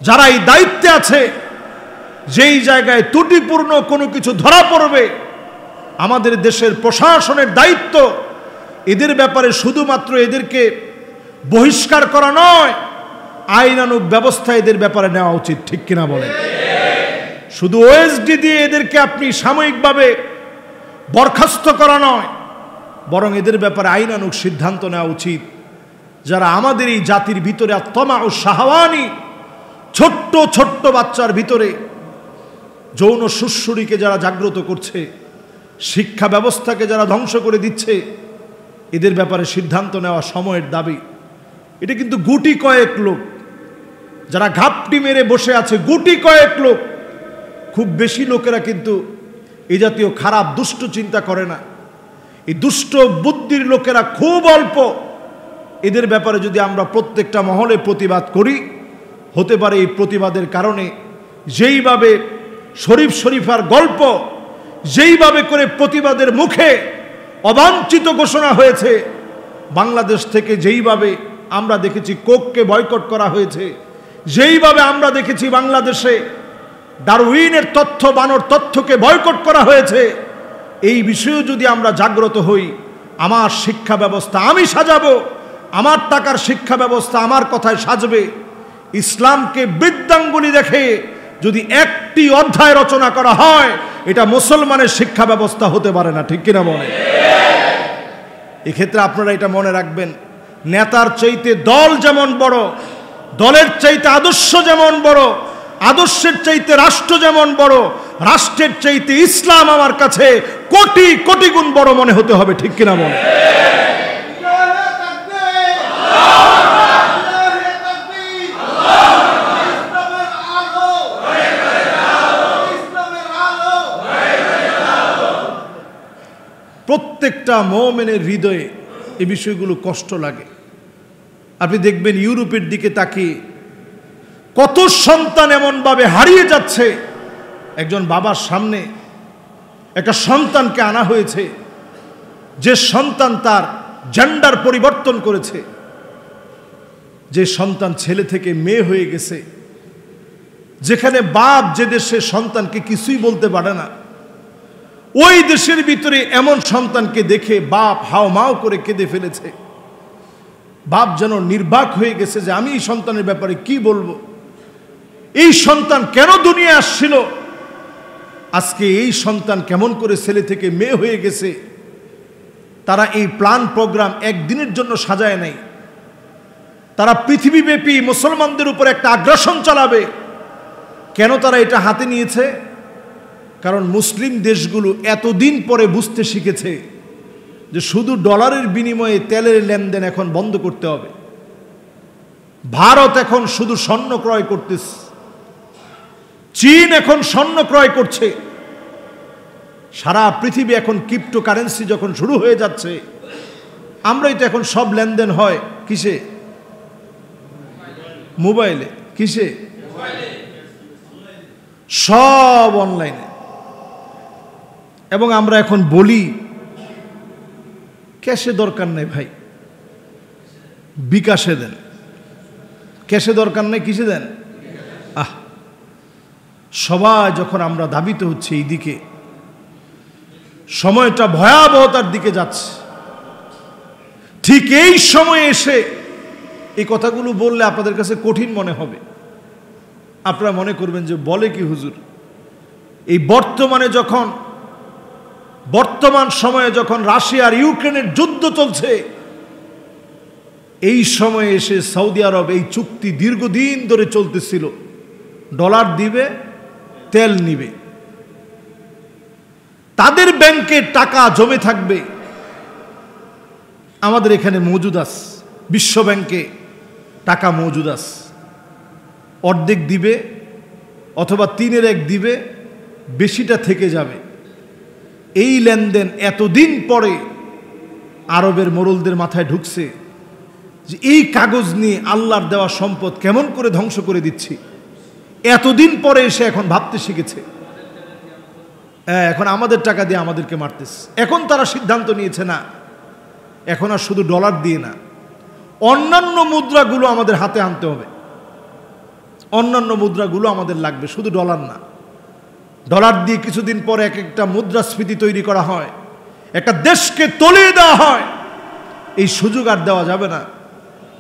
যারা এই দায়িত্বে আছে, যেই জায়গায় ত্রুটিপূর্ণ কোনো কিছু ধরা পড়বে, আমাদের দেশের প্রশাসনের দায়িত্ব এদের ব্যাপারে শুধুমাত্র এদেরকে বহিষ্কার করা নয়, আইনানুগ ব্যবস্থা এদের ব্যাপারে নেওয়া উচিত। ঠিক কিনা বলেন? শুধু OSD দিয়ে এদেরকে আপনি সাময়িকভাবে বরখাস্ত করা নয়, বরং এদের ব্যাপারে আইনানুগ সিদ্ধান্ত নেওয়া উচিত। যারা আমাদের এই জাতির ভিতরে আত্মা ও শাহওয়ানি, ছোট্ট ছোট্ট বাচ্চার ভিতরে যৌন সুশ্রুরিকে যারা জাগ্রত করছে, শিক্ষা ব্যবস্থাকে যারা ধ্বংস করে দিচ্ছে, এদের ব্যাপারে সিদ্ধান্ত নেওয়া সময়ের দাবি। এটা কিন্তু গুটি কয়েক লোক যারা ঘাপটি মেরে বসে আছে, গুটি কয়েক লোক, খুব বেশি লোকেরা কিন্তু এই জাতীয় খারাপ দুষ্ট চিন্তা করে না। এই দুষ্ট বুদ্ধির লোকেরা খুব অল্প। এদের ব্যাপারে যদি আমরা প্রত্যেকটা মহলে প্রতিবাদ করি, হতে পারে এই প্রতিবাদের কারণে যেইভাবে শরীফার গল্প যেইভাবে করে প্রতিবাদের মুখে অবাঞ্ছিত ঘোষণা হয়েছে, বাংলাদেশ থেকে যেইভাবে আমরা দেখেছি কোককে বয়কট করা হয়েছে, যেইভাবে আমরা দেখেছি বাংলাদেশে ডারউইনের তথ্য বানর তথ্যকে বয়কট করা হয়েছে, এই বিষয়ে যদি আমরা জাগ্রত হই, আমার শিক্ষা ব্যবস্থা আমি সাজাবো, আমার টাকার শিক্ষা ব্যবস্থা আমার কথায় সাজবে। ইসলামকে বৃদ্ধাঙ্গুলি দেখে যদি একটি অধ্যায় রচনা করা হয়, এটা মুসলমানের শিক্ষা ব্যবস্থা হতে পারে না। ঠিক কিনা বলে? এক্ষেত্রে আপনারা এটা মনে রাখবেন, নেতার চাইতে দল যেমন বড়, দলের চাইতে আদর্শ যেমন বড়, আদর্শের চাইতে রাষ্ট্র যেমন বড়, রাষ্ট্রের চাইতে ইসলাম আমার কাছে কোটি কোটি গুণ বড় মনে হতে হবে। ঠিক কিনা বলেন? প্রত্যেকটা মুমিনের হৃদয়ে এই বিষয়গুলো কষ্ট লাগে। আপনি দেখবেন ইউরোপের দিকে তাকিয়ে কত সন্তান এমনভাবে হারিয়ে যাচ্ছে। একজন বাবার সামনে একটা সন্তানকে আনা হয়েছে, যে সন্তান তার জেন্ডার পরিবর্তন করেছে, যে সন্তান ছেলে থেকে মেয়ে হয়ে গেছে, যেখানে বাপ যে দেশে সন্তানকে কিছুই বলতে পারে না, ওই দেশের ভিতরে এমন সন্তানকে দেখে বাপ হাওমাও করে কেঁদে ফেলেছে। বাপ যেন নির্বাক হয়ে গেছে যে আমি এই সন্তানের ব্যাপারে কি বলবো, এই সন্তান কেন দুনিয়া আসছিল, আজকে এই সন্তান কেমন করে ছেলে থেকে মেয়ে হয়ে গেছে। তারা এই প্ল্যান প্রোগ্রাম একদিনের জন্য সাজায় নাই, তারা পৃথিবীব্যাপী মুসলমানদের উপর একটা আগ্রাসন চালাবে। কেন তারা এটা হাতে নিয়েছে? কারণ মুসলিম দেশগুলো এতদিন পরে বুঝতে শিখেছে যে শুধু ডলারের বিনিময়ে তেলের লেনদেন এখন বন্ধ করতে হবে। ভারত এখন শুধু স্বর্ণ ক্রয় করতেছে, চীন এখন স্বর্ণ ক্রয় করছে, সারা পৃথিবী এখন ক্রিপ্টোকারেন্সি যখন শুরু হয়ে যাচ্ছে, আমরাই তো এখন সব লেনদেন হয় কিসে? মোবাইলে। কিসে? সব অনলাইনে। এবং আমরা এখন বলি ক্যাশে দরকার নেই ভাই, বিকাশে দেন। ক্যাশে দরকার নেই, কিসে দেন? সবাই যখন আমরা ধাবিত হচ্ছে এই দিকে, সময়টা ভয়াবহতার দিকে যাচ্ছে। ঠিক এই সময়ে এসে এই কথাগুলো বললে আপনাদের কাছে কঠিন মনে হবে। আপনারা মনে করবেন যে বলে কি হুজুর। এই বর্তমান সময়ে যখন রাশিয়া আর ইউক্রেনের যুদ্ধ চলছে, এই সময়ে এসে সৌদি আরব এই চুক্তি দীর্ঘদিন ধরে চলতেছিল, ডলার দিবে, তেল নিবে, তাদের ব্যাংকে টাকা জমে থাকবে। আমাদের এখানে মজুদ আছে, বিশ্ব ব্যাংকে টাকা মজুদ আছে, অর্ধেক দিবে অথবা 3/1 দিবে, বেশিটা থেকে যাবে। এই লেনদেন এতদিন পরে আরবের মোড়লদের মাথায় ঢুকছে যে এই কাগজ নিয়ে আল্লাহর দেওয়া সম্পদ কেমন করে ধ্বংস করে দিচ্ছি। এতদিন পরে এসে এখন ভাবতে শিখেছে, এখন আমাদের টাকা দিয়ে আমাদেরকে মারতেছে। এখন তারা সিদ্ধান্ত নিয়েছে না, এখন আর শুধু ডলার দিয়ে না, অন্যান্য মুদ্রাগুলো আমাদের হাতে আনতে হবে। অন্যান্য মুদ্রাগুলো আমাদের লাগবে, শুধু ডলার না। ডলার দিয়ে কিছুদিন পরে এক একটা মুদ্রাস্ফীতি তৈরি করা হয়, একটা দেশকে তলিয়ে দেওয়া হয়। এই সুযোগ আর দেওয়া যাবে না।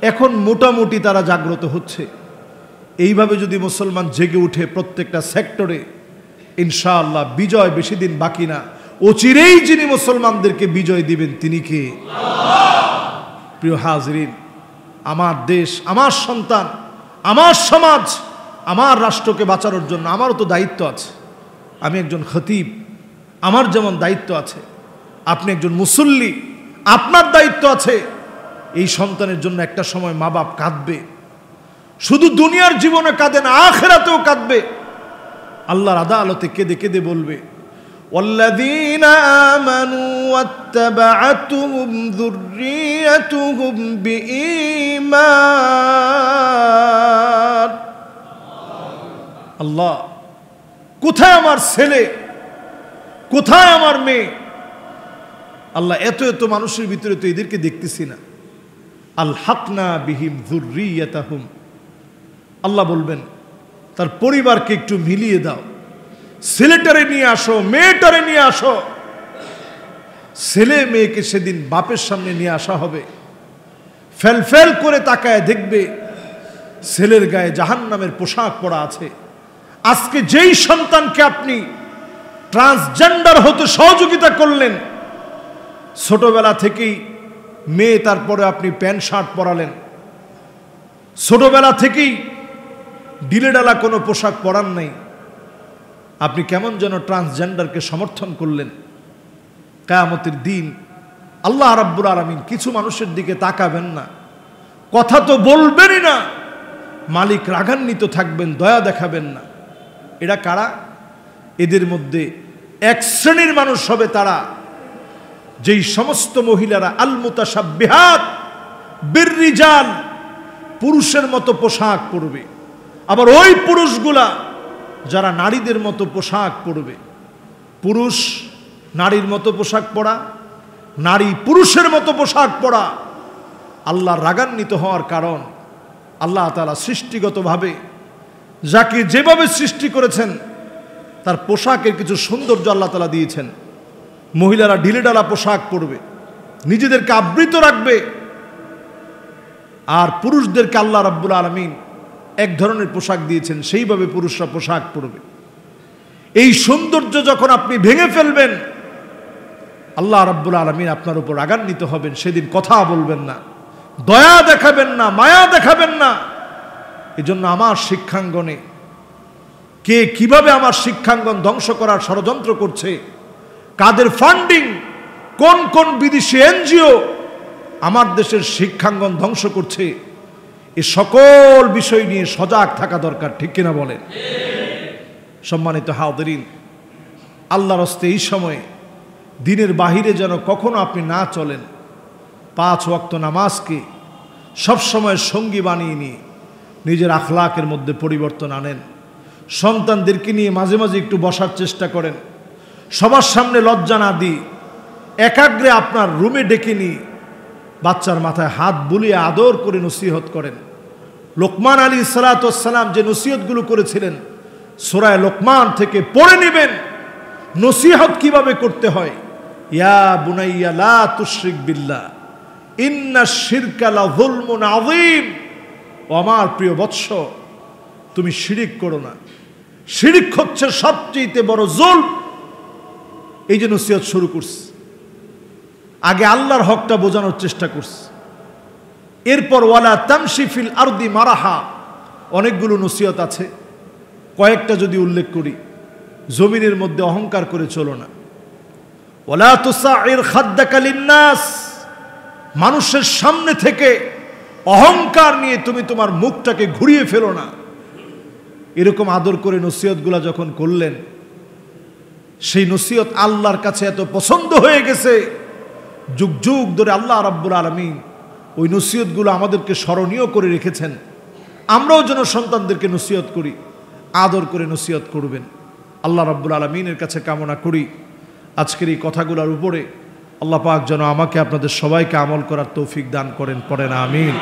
এখন মোটামুটি তারা জাগ্রত হচ্ছে। এইভাবে যদি মুসলমান জেগে উঠে প্রত্যেকটা সেক্টরে, ইনশাআল্লাহ বিজয় বেশি দিন বাকি না। অচিরেই যিনি মুসলমানদেরকে বিজয় দিবেন তিনি কে? প্রিয় হাজরিন, আমার দেশ, আমার সন্তান, আমার সমাজ, আমার রাষ্ট্রকে বাঁচানোর জন্য আমারও তো দায়িত্ব আছে। আমি একজন খতিব, আমার যেমন দায়িত্ব আছে, আপনি একজন মুসল্লি, আপনার দায়িত্ব আছে। এই সন্তানের জন্য একটা সময় মা বাপ কাঁদবে, শুধু দুনিয়ার জীবনে কাঁদে না, আখিরাতেও কাঁদবে। আল্লাহর আদালতে কেঁদে কেঁদে বলবে, ওয়াল্লাযীনা আমানু ওয়াত্তাবা'আতুহুম যুররিয়াতুহুম বিঈমান। আল্লাহ, কোথায় আমার ছেলে, কোথায় আমার মেয়ে? আল্লাহ, এত এত মানুষের ভিতরে তো এদেরকে দেখতেছি না। আলহাকনা বিহিম যুররিয়াতাহুম। আল্লাহ বলবেন তার পরিবারকে একটু মিলিয়ে দাও, ছেলেটারে নিয়ে আসো, মেয়েটারে নিয়ে আসো। ছেলে মেয়েকে সেদিন বাপের সামনে নিয়ে আসা হবে, ফেল ফেল করে তাকায় দেখবে ছেলের গায়ে জাহান্নামের পোশাক পরা আছে। আজকে যেই সন্তানকে আপনি ট্রান্সজেন্ডার হতে সহযোগিতা করলেন, ছোটবেলা থেকেই মেয়ে, তারপরে আপনি প্যান্ট শার্ট পরালেন। ছোটবেলা থেকেই ডিলেডালা কোনো পোশাক পরান নাই। আপনি কেমন যেন ট্রান্সজেন্ডারকে সমর্থন করলেন। কিয়ামতের দিন আল্লাহ রাব্বুল আলামিন কিছু মানুষের দিকে তাকাবেন না, কথা তো বলবেনই না, মালিক রাগান্বিত থাকবেন, দয়া দেখাবেন না। এরা কারা? এদের মধ্যে এক শ্রেণীর মানুষ হবে তারা, যেই সমস্ত মহিলারা আল মুতাশাব্বিহাত বিররিজাল, পুরুষের মতো পোশাক পরবে। আবার ওই পুরুষগুলা যারা নারীদের মতো পোশাক পরবে। পুরুষ নারীর মতো পোশাক পরা, নারী পুরুষের মতো পোশাক পরা আল্লাহ রাগান্বিত হওয়ার কারণ। আল্লাহ তাআলা সৃষ্টিগতভাবে যাকে যেভাবে সৃষ্টি করেছেন তার পোশাকের কিছু সৌন্দর্য আল্লাহ তাআলা দিয়েছেন। মহিলারা ঢিলেঢালা পোশাক পরবে, নিজেদেরকে আবৃত রাখবে, আর পুরুষদেরকে আল্লাহ রাব্বুল আলামিন এক ধরনের পোশাক দিয়েছেন, সেইভাবে পুরুষরা পোশাক পরবে। এই সৌন্দর্য যখন আপনি ভেঙে ফেলবেন, আল্লাহ রাব্বুল আলামিন আপনার উপর রাগান্বিত হবেন। সেদিন কথা বলবেন না, দয়া দেখাবেন না, মায়া দেখাবেন না। এজন্য আমার শিক্ষাঙ্গনে কে কিভাবে আমার শিক্ষাঙ্গন ধ্বংস করার ষড়যন্ত্র করছে, কাদের ফান্ডিং, কোন কোন বিদেশি এনজিও আমার দেশের শিক্ষাঙ্গন ধ্বংস করছে, এ সকল বিষয় নিয়ে সজাগ থাকা দরকার। ঠিক কিনা বলেন? সম্মানিত হাজিরিন, আল্লাহর হস্তে এই সময়ে দিনের বাহিরে যেন কখনো আপনি না চলেন। 5 ওয়াক্ত নামাজকে সবসময় সঙ্গী বানিয়ে নিয়ে নিজের আখলাকের মধ্যে পরিবর্তন আনেন। সন্তানদেরকে নিয়ে মাঝে মাঝে একটু বসার চেষ্টা করেন, সবার সামনে লজ্জা না দিয়ে একাগ্রে আপনার রুমে ডেকে নিয়ে বাচ্চার মাথায় হাত বুলিয়ে আদর করে নসিহত করেন। লোকমান আলাইহিস সালাতু ওয়াস সালাম যে নসিহতগুলো করেছিলেন সূরা লোকমান থেকে পড়ে নেবেন, নসিহত কিভাবে করতে হয়। ইয়া বুনাইয়া লা তুশরিক বিল্লাহ ইন্নাশ শিরকা লাযুলমুন আযীম। ও আমার প্রিয় বৎস, তুমি শিরিক করো না, শিরিক হচ্ছে সবচেয়ে বড় জুলম। এই যে নসিহত শুরু করছে, আগে আল্লাহর হকটা বোঝানোর চেষ্টা করছে, এরপর ওয়ালা তামশি ফিল আরদি মারাহা, অনেকগুলো নসিহত আছে, কয়েকটা যদি উল্লেখ করি। জমিনের মধ্যে অহংকার করে চলো না। ওয়ালা তুসাইর খাদ্দাকা লিন্নাস, মানুষের সামনে থেকে অহংকার নিয়ে তুমি তোমার মুখটাকে ঘুরিয়ে ফেলো না। এরকম আদর করে নসিহতগুলা যখন করলেন, সেই নসিহত আল্লাহর কাছে এত পছন্দ হয়ে গেছে, যুগ যুগ ধরে আল্লাহ রাব্বুল আলামিন ওই নসিহতগুলো আমাদেরকে স্মরণীয় করে রেখেছেন। আমরাও যেন সন্তানদেরকে নসিহত করি, আদর করে নসিহত করবেন। আল্লাহ রাব্বুল আলামিনের কাছে কামনা করি আজকের এই কথাগুলোর উপরে আল্লাহ পাক যেন আমাকে আপনাদের সবাইকে আমল করার তৌফিক দান করেন। পড়েন আমিন।